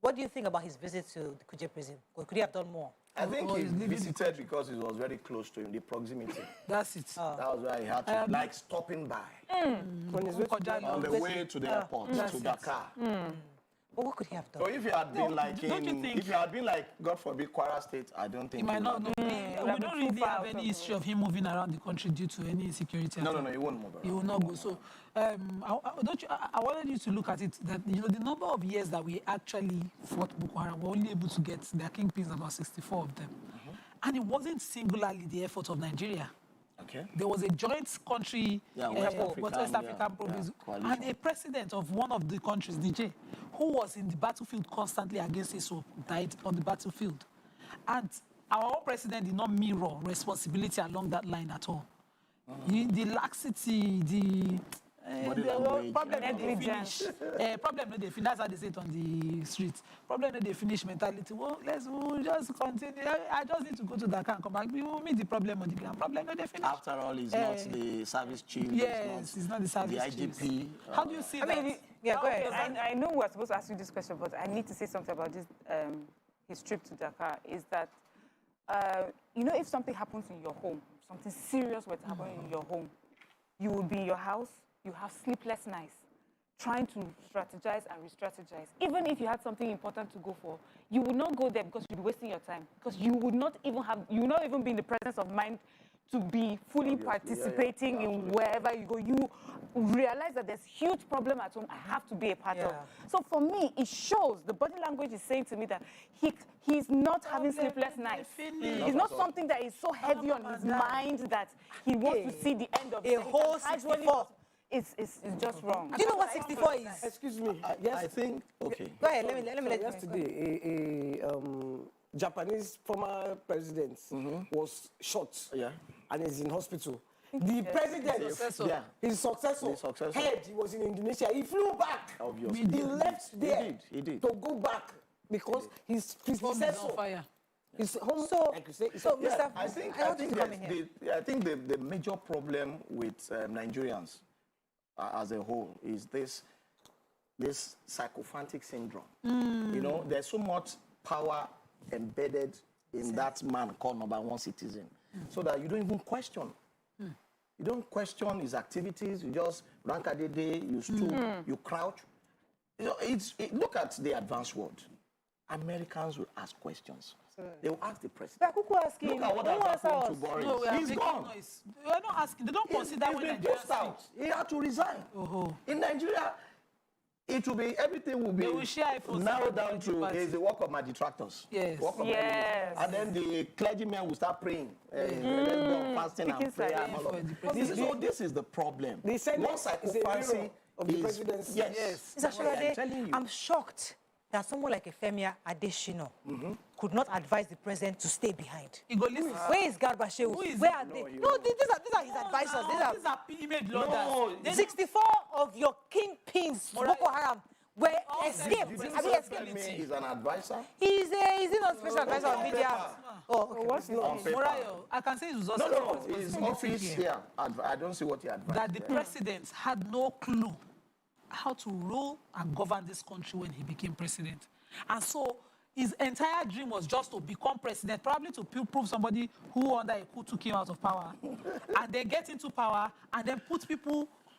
What do you think about his visit to the Kuje prison? Or could he have done more? I think he visited because it was very close to him, the proximity. That's it. That was why he had to, like, stopping by. On the way to the airport, to Dakar. But what could he have done? So if he had been if he had been like, God forbid, Kwara State, I don't think he might not. We don't really have any history of him moving around the country due to any insecurity. No, he won't move around. He will not go. So, I wanted you to look at it that, you know, the number of years that we actually fought Boko Haram, we're only able to get their kingpins, about 64 of them. And it wasn't singularly the effort of Nigeria. Okay. There was a joint country, West African province, and a president of one of the countries, Niger, who was in the battlefield constantly against ISWAP, died on the battlefield. And our own president did not mirror responsibility along that line at all. The laxity, the problem that they finish. Problem that they finish. That's how they say it on the streets. Problem that they finish mentality. Well, we'll just continue. I just need to go to Dakar and come back. We will meet the problem on the ground. Problem that they finish. After all, it's not the service chief. Yes, it's not the service chief. The IGP. How do you see that? Yeah, go ahead. I know we're supposed to ask you this question, but I need to say something about this. His trip to Dakar is that, you know, if something happens in your home, something serious were to happen in your home, you will be in your house. You have sleepless nights, trying to strategize and re-strategize. Even if you had something important to go for, you would not go there because you'd be wasting your time. Because you would not even be in the presence of mind to be fully participating in wherever you go. You realize that there's huge problem at home I have to be a part of. So for me, it shows, the body language is saying to me that he's not having sleepless nights. It's not something that is so heavy on his mind that he wants to see the end of it. A whole 64. It's just wrong. Do you know what 64 is? Excuse me. Yes. I think, okay. Go ahead, let me let you yesterday, a Japanese former president was shot and is in hospital. The president, his successor, head, he was in Indonesia. He flew back. Obviously. He left there He did. to go back because his successor. I think the major problem with Nigerians as a whole is this sycophantic syndrome. You know, there's so much power embedded in that man called number one citizen, so that you don't even question. You don't question his activities. You just rank at the day. You stoop. You crouch. You know, look at the advanced world. Americans will ask questions. They will ask the president. Look at what has happened to Boris. He's gone. We're not asking. They don't consider when Nigerians pushed out. He had to resign. In Nigeria, it will be, everything will be narrowed down to is the work of my detractors. Yes. And then the clergymen will start praying. Fasting and prayer and all of this is the problem. The Senate is a mirror of the presidency. Yes. I'm shocked that someone like Efemia Adesina could not advise the president to stay behind? Where is Garbashew? Where are they? No, these are his advisors. These are image lauders. 64 of your kingpins, Boko Haram, were escaped. He's an advisor? He's not special advisor on media. Oh, okay. What's Morayo, I can say it was also No, his office here. I don't see what he advised. That the president had no clue how to rule and govern this country when he became president. And so his entire dream was just to become president, probably to prove somebody who under a coup took him out of power, and then get into power, and then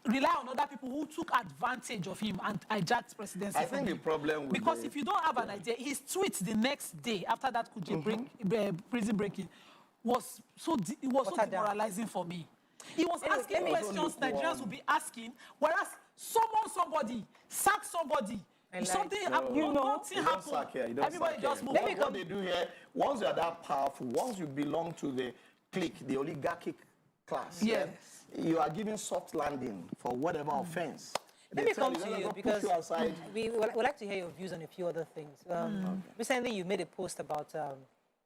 rely on other people who took advantage of him and hijacked presidency. I think the problem with because if you don't have an idea, his tweets the next day after that Kuje prison breaking was so demoralizing for me. He was asking questions Nigerians would be asking, whereas somebody sack somebody. Something happened. Everybody just move. What they do here, once you are that powerful, once you belong to the clique, the oligarchic class, yes, you are giving soft landing for whatever offense. Let me come to you because we would like to hear your views on a few other things. Recently, you made a post about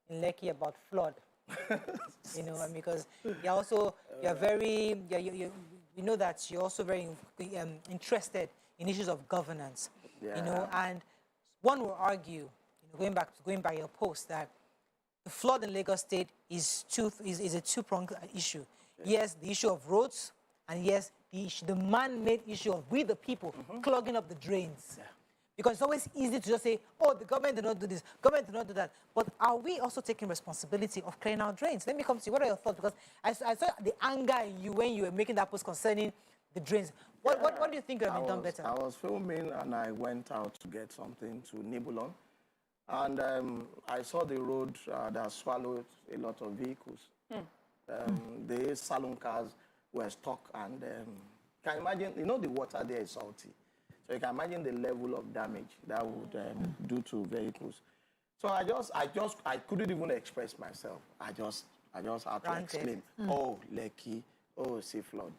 in Lekki about flood. Because you're also we know that you're also very interested in issues of governance. And one will argue, going by your post, that the flood in Lagos State is a two-pronged issue. Yes, the issue of roads, and yes, the man-made issue of we the people clogging up the drains. Because it's always easy to just say, oh, the government did not do this, government did not do that. But are we also taking responsibility of clearing our drains? Let me come to you. What are your thoughts? Because I saw the anger in you when you were making that post concerning the drains. What do you think could have been done better? I was filming and I went out to get something to nibble on. And I saw the road that swallowed a lot of vehicles. The saloon cars were stuck, and can you imagine, the water there is salty. So you can imagine the level of damage that would do to vehicles. So I couldn't even express myself. I just had to exclaim, oh, Lekki, oh, sea flood.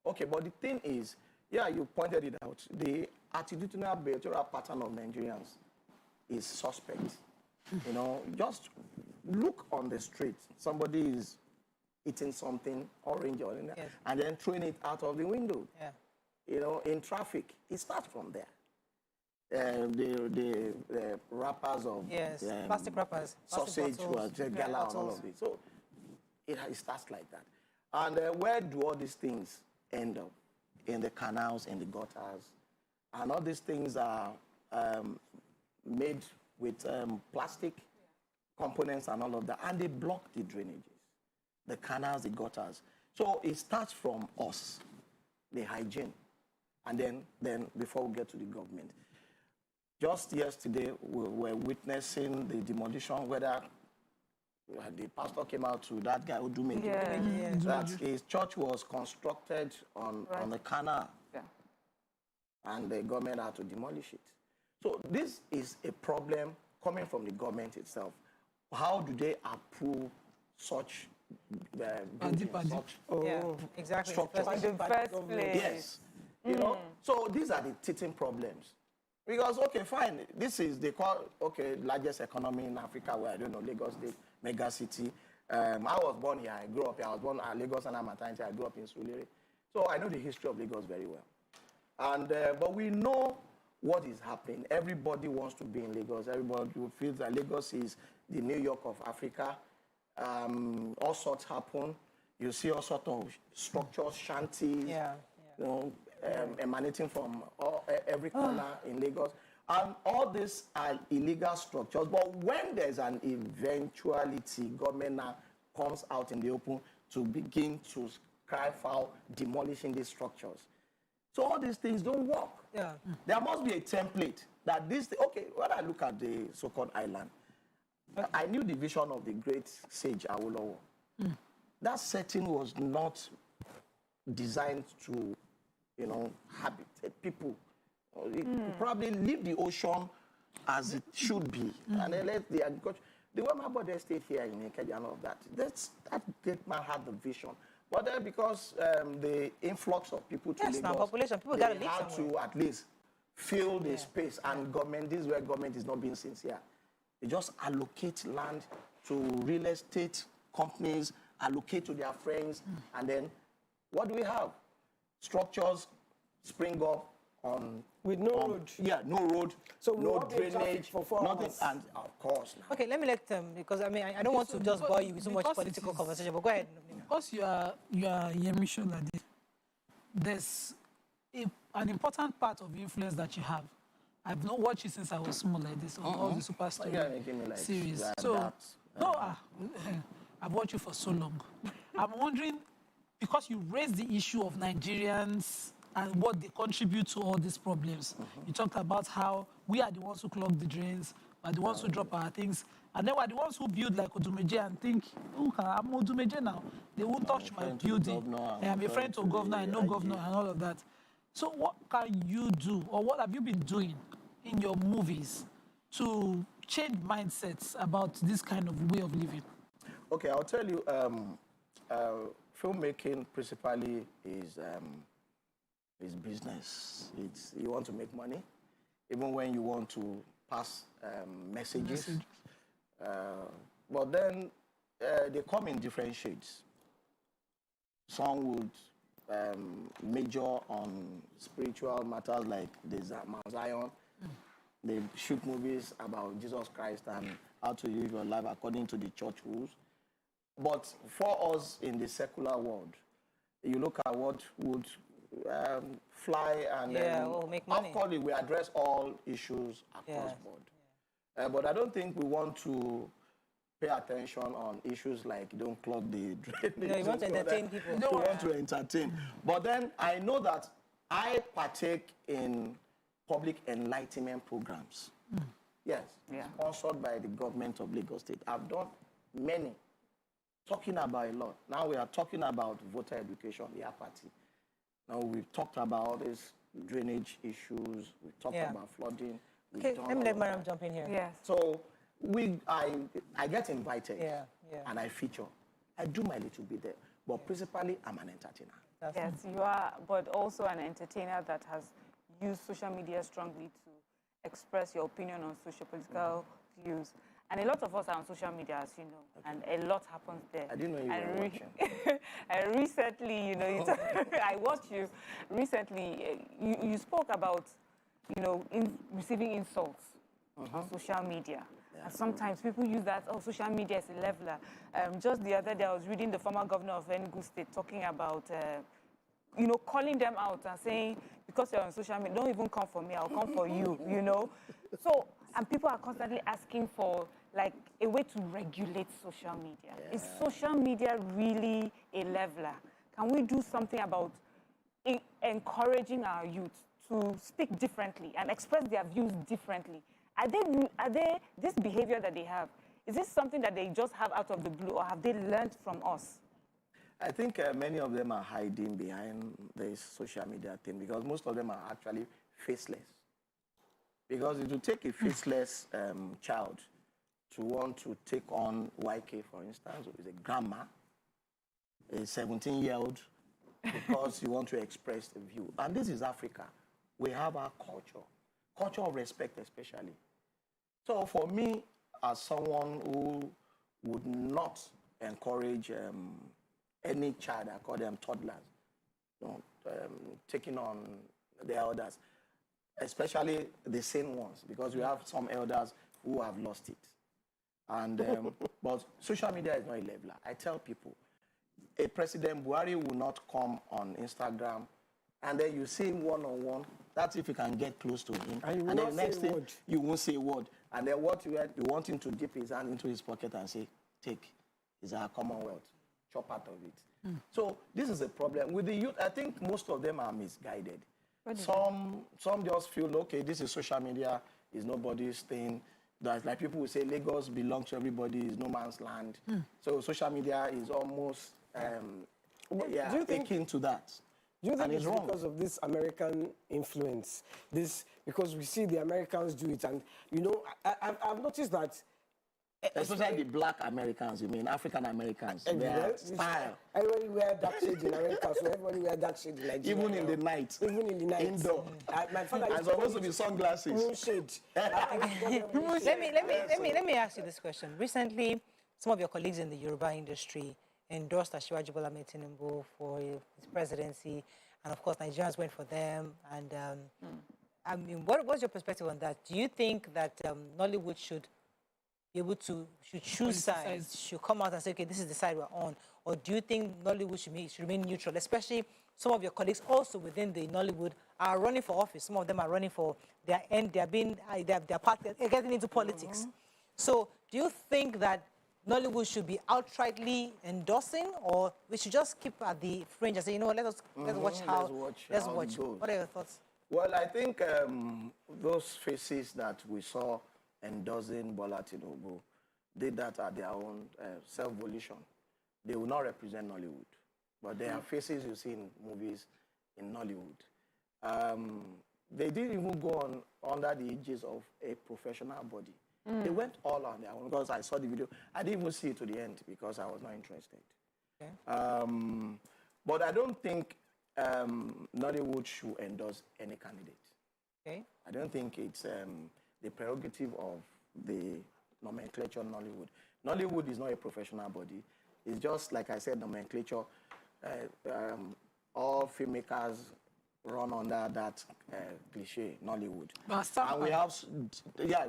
Okay, but the thing is, you pointed it out, the attitudinal behavioral pattern of Nigerians is suspect. Just look on the street. Somebody is eating something orange or in there, and then throwing it out of the window. In traffic, it starts from there. The wrappers of plastic wrappers, sausage, gala, and all of it. So it starts like that. And where do all these things end up? In the canals, in the gutters, and all these things are made with plastic components and all of that, and they block the drainages, the canals, the gutters. So it starts from us, the hygiene, and then before we get to the government. Just yesterday, we were witnessing the demolition, whether the pastor came out to that guy who do that his church was constructed on the canal, and the government had to demolish it. So this is a problem coming from the government itself. How do they approve such exactly. structures? In the first place. Yes. So these are the teething problems. Because, okay, fine, this is, they call, largest economy in Africa, where, Lagos State, mega city. I was born here, I grew up here. I was born at Lagos and Maternity. I grew up in Sulere. So I know the history of Lagos very well. And, but we know what is happening. Everybody wants to be in Lagos. Everybody feels that Lagos is the New York of Africa. All sorts happen. You see all sorts of structures, shanties, emanating from every corner in Lagos. And all these are illegal structures. But when there's an eventuality, government now comes out in the open to begin to cry foul, demolishing these structures. So all these things don't work. There must be a template that this, when I look at the so-called island, I knew the vision of the great sage Awolowo. That setting was not designed to, habitate people. Probably leave the ocean as it should be, and then let the agriculture. The way my brother stayed here in Ikeja and all of that, that great man had the vision. But then because the influx of people to Lagos, population, people they had to at least fill the space, and government, this is where government is not being sincere. They just allocate land to real estate companies, allocate to their friends, and then what do we have? Structures spring up on with no road. Yeah, no road, so no drainage, nothing, and of course. Okay, let me let them, because I mean I don't want to just bore you with so much political conversation, but go ahead. Because you are Yemi Sholade, there's an important part of influence that you have. I've not watched it since I was small like this, on all the Super Story series. So, I've watched you for so long. I'm wondering, because you raised the issue of Nigerians and what they contribute to all these problems. You talked about how we are the ones who clog the drains, we are the ones who drop our things, and then we're the ones who build like Odumeje and think, oh, I'm Odumeje now. They won't touch my building. I'm a friend to governor, I know governor and all of that. So what can you do, or what have you been doing in your movies to change mindsets about this kind of way of living? Okay, I'll tell you, filmmaking principally is business. You want to make money, even when you want to pass messages. But then they come in different shades. Some would major on spiritual matters like the Mount Zion. They shoot movies about Jesus Christ and how to live your life according to the church rules. But for us in the secular world, you look at what would fly and make money. Of course, we address all issues across board. But I don't think we want to pay attention on issues like don't clog the drainage. No, you want to entertain people. We want to entertain. But then I know that I partake in public enlightenment programs. Yes, sponsored by the government of Lagos State. I've done many, talking about a lot. Now we are talking about voter education, the apathy. Now we've talked about all these drainage issues. We've talked about flooding. Okay, let me let Mariam jump in here. Yes. So I get invited and I feature. I do my little bit there, but principally I'm an entertainer. Yes, you are, but also an entertainer that has used social media strongly to express your opinion on social-political views. And a lot of us are on social media, as you know, and a lot happens there. I didn't know you were watching. And recently, you know, I watched you recently. You spoke about, you know, receiving insults on social media. And sometimes people use that, oh, social media is a leveler. Just the other day, I was reading the former governor of Enugu State talking about, you know, calling them out and saying, because you're on social media, don't even come for me, I'll come for you, you know. So, and people are constantly asking for, like, a way to regulate social media. Is social media really a leveler? Can we do something about encouraging our youth to speak differently and express their views differently? Are they this behavior that they have, is this something that they just have out of the blue, or have they learned from us? I think many of them are hiding behind this social media thing because most of them are actually faceless. Because it will take a faceless child to want to take on YK, for instance, who is a grandma, a 17-year-old, because you want to express a view. And this is Africa. We have our culture of respect especially. So for me, as someone who would not encourage any child, I call them toddlers, you know, taking on the elders, especially the sane ones, because we have some elders who have lost it. And but social media is not a leveler. I tell people, a President Buhari will not come on Instagram, and then you see him one-on-one. That's if you can get close to him. And then the next thing, you won't say a word. And then what you want him to dip his hand into his pocket and say, take, is our Commonwealth, chop out of it. So this is a problem. With the youth, I think most of them are misguided. Some just feel, okay, this is social media, is nobody's thing. That's like people will say Lagos belongs to everybody, is no man's land. So social media is almost akin to that. Do you think it's because of this American influence? Because we see the Americans do it, and you know, I've noticed that Especially the black Americans, you mean African Americans. Their style. Everybody wear dark shades in America, so everybody wear dark shades in Nigeria. Even in the night. Even in the night. Indoor. My father and supposed to be sunglasses. Moon shade. Let me ask you this question. Recently, some of your colleagues in the Yoruba industry endorsed Asiwaju Bola Ahmed Tinubu for his presidency, and of course, Nigerians went for them. And I mean, what's your perspective on that? Do you think that Nollywood should be able to choose sides, should come out and say, okay, this is the side we're on, or do you think Nollywood should remain neutral? Especially some of your colleagues also within the Nollywood are running for office. Some of them are running for their end. They're getting into politics. So, do you think that Nollywood should be outrightly endorsing, or we should just keep at the fringe and say, you know what, let's watch how. Let's watch. What are your thoughts? Well, I think those faces that we saw endorsing Bola Tinubu did that at their own self-volition. They will not represent Nollywood, but there are faces you see in movies in Nollywood. They didn't even go on under the aegis of a professional body. They went all on their own, because I saw the video. I didn't even see it to the end because I was not interested. Okay. But I don't think Nollywood should endorse any candidate. Okay. I don't think it's the prerogative of the nomenclature Nollywood. Nollywood is not a professional body. It's just, like I said, nomenclature. All filmmakers run under that cliche, Nollywood. And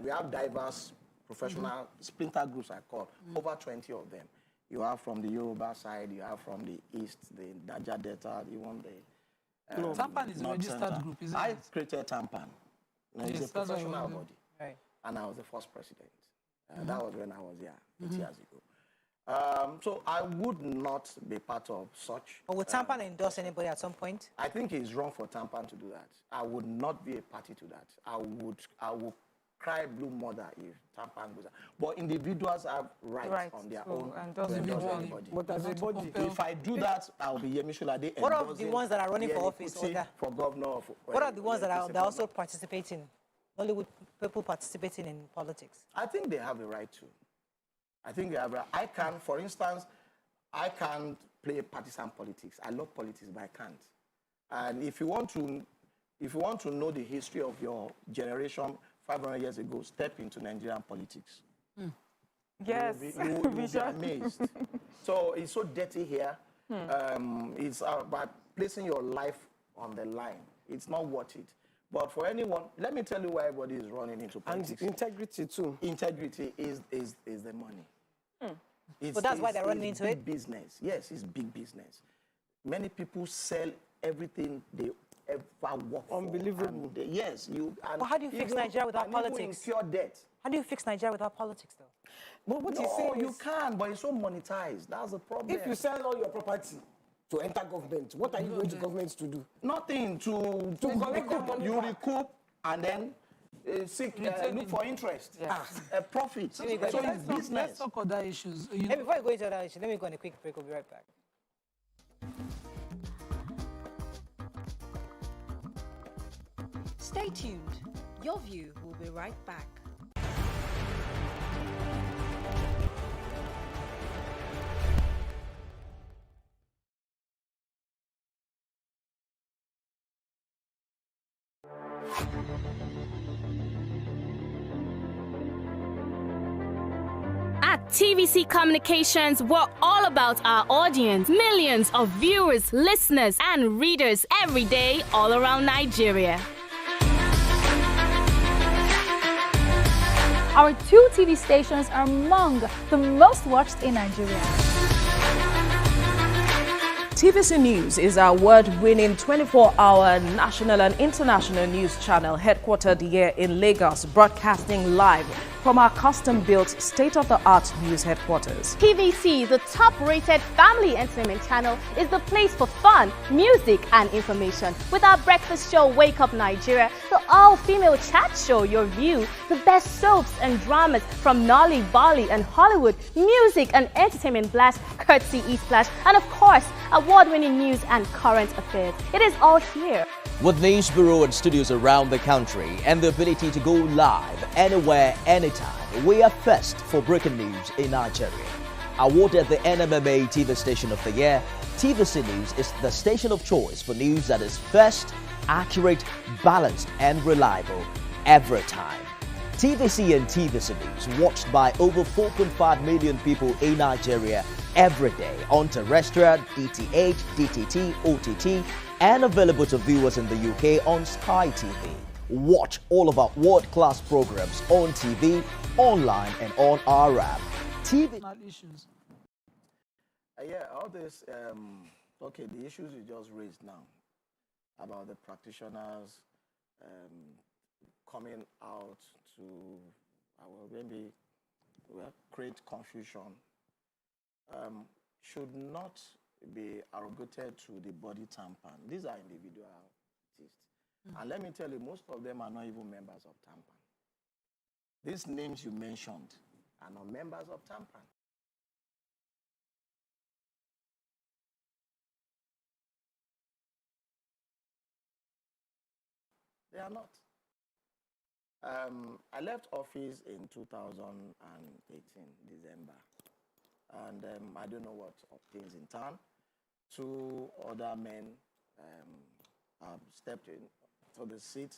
we have diverse professional splinter groups, I call, over 20 of them. You have from the Yoruba side, you have from the East, the Niger Delta, even the... Tampan is a registered group, isn't it? I created Tampan. It's a professional body. Right. And I was the first president. That was when I was here, 8 years ago. So I would not be part of such. But would Tampan endorse anybody at some point? I think it's wrong for Tampan to do that. I would not be a party to that. I would cry blue mother if Tampan goes. But individuals have rights on their own. Individually. But as a body, if I do that, I'll be Yemi Shulade. What are the ones that are running for office? For governor. What are the ones that are also participating? Nollywood people participating in politics? I think they have a right to. I think they have a right. For instance, I can't play partisan politics. I love politics, but I can't. And if you want to know the history of your generation 500 years ago, step into Nigerian politics. Yes. You'll be amazed. So it's so dirty here. It's about placing your life on the line. It's not worth it. But for anyone, let me tell you why everybody is running into politics. And integrity too. Integrity is the money. So that's why they're running into it? Business. Yes, it's big business. Many people sell everything they ever work for. Unbelievable. Yes. But how do you fix Nigeria without politics? Pure debt. How do you fix Nigeria without politics, though? But what you say you can, but it's so monetized. That's the problem. If you sell all your property to enter government, what are you going to government to do? Nothing. To collect the money. You recoup and then look for interest. Profit. So it's business. Let's talk other issues. Before I go into other issues, let me go on a quick break. We'll be right back. Stay tuned. Your View will be right back. At TVC Communications, we're all about our audience. Millions of viewers, listeners, and readers every day all around Nigeria. Our 2 TV stations are among the most watched in Nigeria. TVC News is our award-winning 24-hour national and international news channel headquartered here in Lagos, broadcasting live from our custom-built state-of-the-art news headquarters. TVC, the top-rated family entertainment channel, is the place for fun, music, and information. With our breakfast show, Wake Up Nigeria, the all-female chat show, Your View, the best soaps and dramas from Nollywood, Bolly, and Hollywood, music and entertainment blast, courtesy East Flash, and of course, award-winning news and current affairs. It is all here. With News Bureau and studios around the country and the ability to go live anywhere, anytime, we are first for breaking news in Nigeria. Awarded the NMMA TV Station of the Year, TVC News is the station of choice for news that is first, accurate, balanced and reliable every time. TVC and TVC News watched by over 4.5 million people in Nigeria every day on terrestrial, DTH, DTT, OTT, and available to viewers in the UK on Sky TV. Watch all of our world-class programs on TV, online, and on our app. TV issues. Yeah, all this, okay, the issues you just raised now about the practitioners coming out to, maybe create confusion, should not be arrogated to the body tampan. These are individual artists. And let me tell you, most of them are not even members of tampan. These names you mentioned are not members of tampan. They are not. I left office in 2018, December. And I don't know what things in town. 2 other men stepped in to the seat.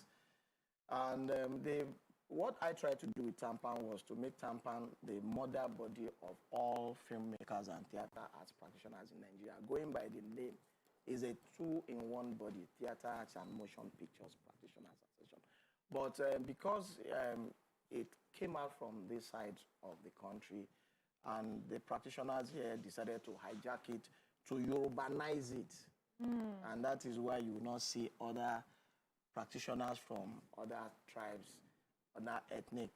And what I tried to do with tampan was to make tampan the mother body of all filmmakers and theater arts practitioners in Nigeria. Going by the name, is a 2-in-1 body, theater arts and motion pictures practitioners association. But because it came out from this side of the country, and the practitioners here decided to hijack it, to Yorubanize it. And that is why you will not see other practitioners from other tribes, other ethnic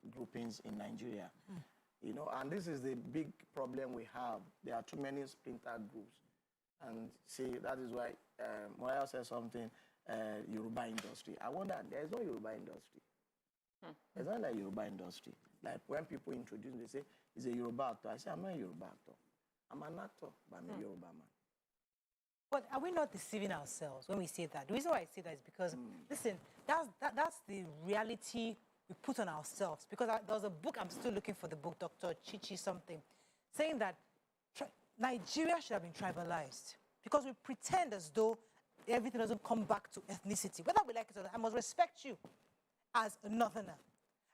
groupings in Nigeria. You know, and this is the big problem we have. There are too many splinter groups. And see, that is why Moya said something, Yoruba industry. I wonder, there is no Yoruba industry. There's not a Yoruba industry. Like when people introduce me, they say, he's a Yoruba actor. I say, I'm not a Yoruba actor. I'm an actor, but I'm a Yoruba man. But are we not deceiving ourselves when we say that? The reason why I say that is because, listen, that's the reality we put on ourselves. Because there was a book, I'm still looking for the book, Dr. Chichi something, saying that Nigeria should have been tribalized. Because we pretend as though everything doesn't come back to ethnicity. Whether we like it or not, I must respect you as a northerner.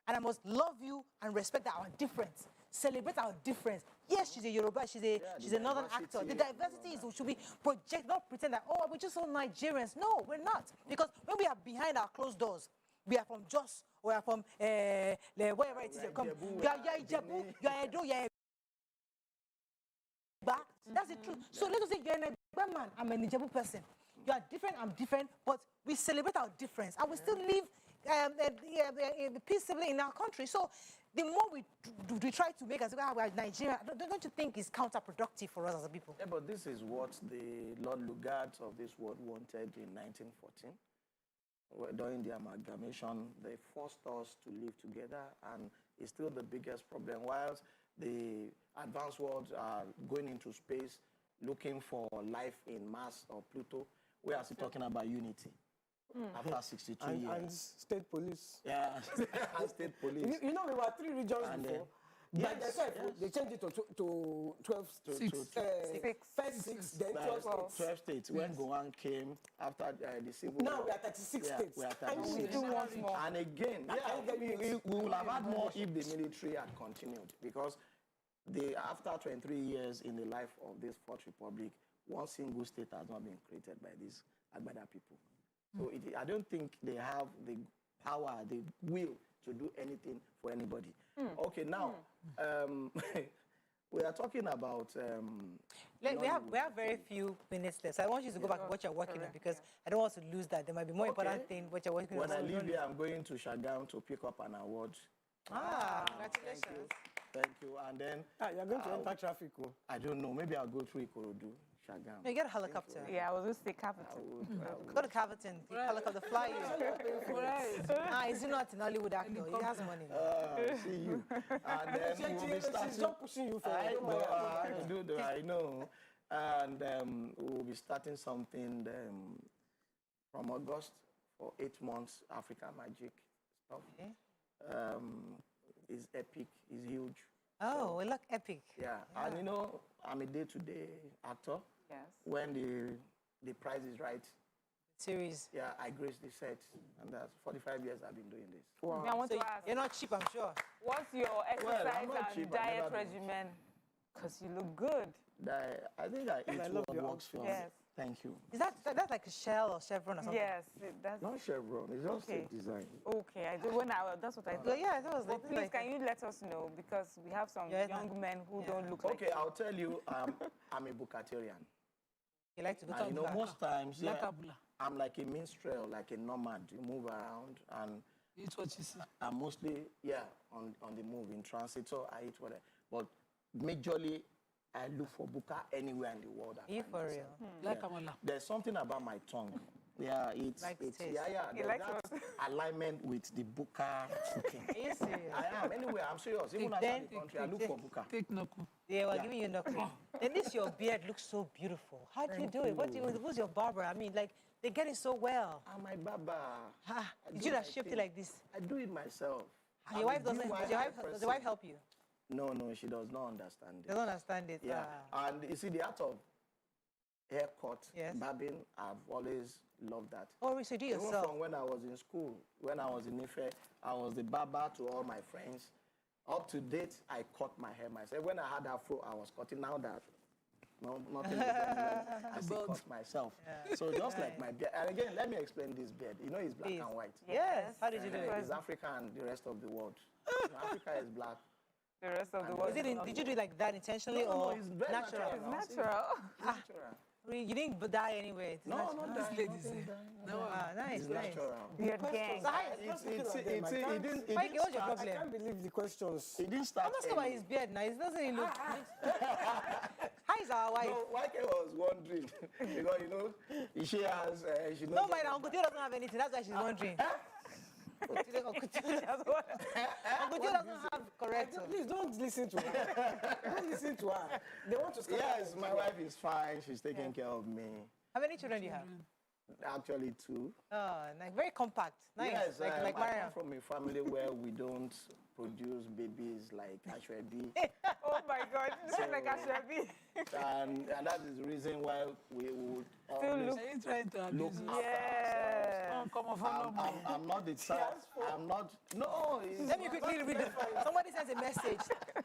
And I must love you and respect our difference. Celebrate our difference. Yes, she's a Yoruba, she's a northern actor. The diversity is, should be project, not pretend that, oh, we're just all Nigerians. No, we're not. Because when we are behind our closed doors, we are from Jos, we are from wherever it is you come. You are Ijebu, you are Edo, you are Eba. That's the truth. So let us say you're an Eba man, I'm an Ijebu person. You are different, I'm different, but we celebrate our difference. And we still live peaceably in our country. So the more we try to make us we're Nigeria, don't you think it's counterproductive for us as a people? Yeah, but this is what the Lord Lugard of this world wanted in 1914. During the amalgamation, they forced us to live together, and it's still the biggest problem. Whilst the advanced world are going into space, looking for life in Mars or Pluto, we are still talking about unity. After 62 years. And state police. Yeah, and state police. You know, we were 3 regions before. Yes, they changed it to 12 states. First 6, then 12 states. When Gowan came after the civil war. Now we are 36 states. We are 36. And again, we would have had more if the military had continued. Because after 23 years in the life of this Fourth Republic, one single state has not been created by these Agbada people. So I don't think they have the power, the will to do anything for anybody. Okay, now, we are talking about... we have very few minutes left. So I want you to go back to what you're working on, because I don't want to lose that. There might be more important thing what you're working on. When I leave here, I'm going to Shagam to pick up an award. Congratulations. Thank you. And then... you're going to enter traffic. I don't know. Maybe I'll go through Ikorodu. Shagam. No, you get a helicopter. Yeah, I was going to say Capital. Go to Capital. The helicopter fly you. Is he not an Nollywood actor? He has money. See you. And then we'll be starting. She's not pushing you for I know. And we'll be starting something from August for 8 months, African Magic stuff. Okay. Is epic, is huge. Oh, we look epic. Yeah. And you know, I'm a day-to-day actor. Yes. When the price is right. Series. Yeah, I grace the set, and that's 45 years I've been doing this. Wow. I want to ask. You're not cheap, I'm sure. What's your exercise and diet regimen? Because you look good. I think I eat what works for me. Yes. Thank you. Is that's like a shell or chevron or something? Yes, that's not chevron. It's just a design. Okay, I do. That's what I thought. Yeah, that was but please, like can you let us know, because we have some young men who don't look like. Okay, I'll tell you. I'm a Bucatarian. You like to go to Bucca? Most times, I'm like a minstrel, like a nomad. You move around and eat what you see. I'm mostly on the move in transit, so I eat whatever. But majorly, I look for buka anywhere in the world. Are you for real? Like Amala. There's something about my tongue. Yeah, it's there's that alignment with the buka cooking. Are you serious? I am. Anyway, I'm serious. Even outside the country, I look for buka. Take Noku. Yeah, we're giving you Noku. Then your beard looks so beautiful. How do you do it? Who's your barber? I mean, like, they get it so well. I'm my barber. Did you just shift it like this? I do it myself. Your wife does your wife help you? No, she does not understand it. Does not understand it. Yeah. And you see, the art of haircut, barbing, I've always loved that. Oh, so do yourself? Even from when I was in school, when I was in Ife, I was the barber to all my friends. Up to date, I cut my hair myself. When I had afro, I was cutting. Now that nothing is I still cut myself. Yeah. So just like my beard. And again, let me explain this beard. You know, it's black and white. Yes. How did you do it? It's Africa and the rest of the world. Africa is black. The rest of the world. Did you do it like that intentionally or it's very natural? It's natural. You didn't die anyway. No, not that. Nice, it's nice. natural. Beard gang. Mikey, what's your problem? I can't believe the questions. He didn't start. I'm asking about his beard now. It doesn't look. How is our wife? No, Mikey was wondering because you know she has. She knows. No, my Uncle Tio doesn't have anything. That's why she's wondering. Uncle Tio doesn't have correct. Please don't listen to her. Don't listen to her. They want to scare Yes, my wife is fine. She's taking care of me. How many children do you have? Actually, 2. Oh, like very compact. Nice. Yes, like I Mariam. come from a family where we don't produce babies like Ashwebi. Oh my God, just like Ashwebi. and that is the reason why we would still always look after I'm not the type. I'm not. No. Let me quickly read it. Somebody sends a message.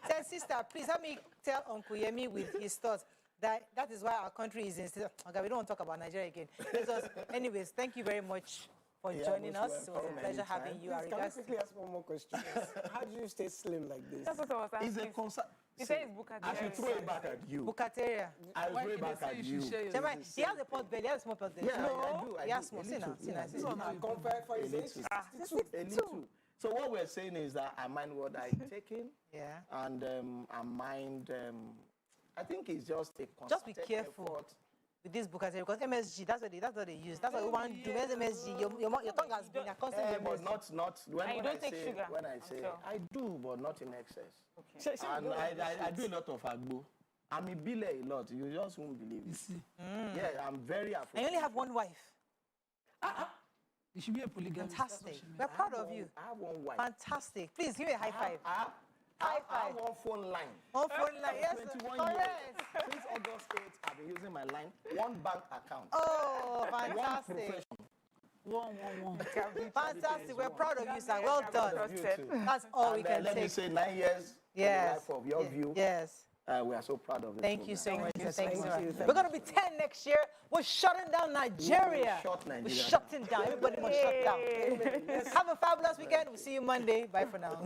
Says, sister, please help me tell Uncle Yemi with his thoughts. That is why our country is in. Okay, we don't want to talk about Nigeria again. Anyways, thank you very much for joining us. It was a pleasure having you. Can you quickly ask one more question? How do you stay slim like this? That's what I was asking. It's a concern. He says Bucatarian. I should throw it back at you. Bucatarian. I will throw it back at you. He has a pot belly. He has a small pot belly. Yeah, I do. He has small. See now. This one I compare for his age. 62. So what we're saying is that I mind what I take in. Yeah. And I mind. I think it's just a constant Just be careful effort. with this Bucatarian because MSG. That's what they use. That's what we want to do. Where's MSG? Your tongue has been a constant. But not when and you don't take sugar. When I say I do, but not in excess. Okay. And I do a lot of agbo. I'm a bile a lot. You just won't believe it. Yeah, I'm very afraid. I only have one wife. You should be a polygamist. Fantastic. We're proud of you. I have one wife. Fantastic. Please give me a high five. I have one phone line. One phone line, yes. 21 years. Since August 8th, I've been using my line. One bank account. Oh, One fantastic. profession. One. Fantastic. We're proud of you, sir. Well done. That's all we can let me say 9 years in the life of your view. Yes. We are so proud of it. Thank you so much. Thank you. We're going to be 10 next year. We're shutting down Nigeria. We're shutting down. Everybody must shut down. Have a fabulous weekend. We'll see you Monday. Bye for now.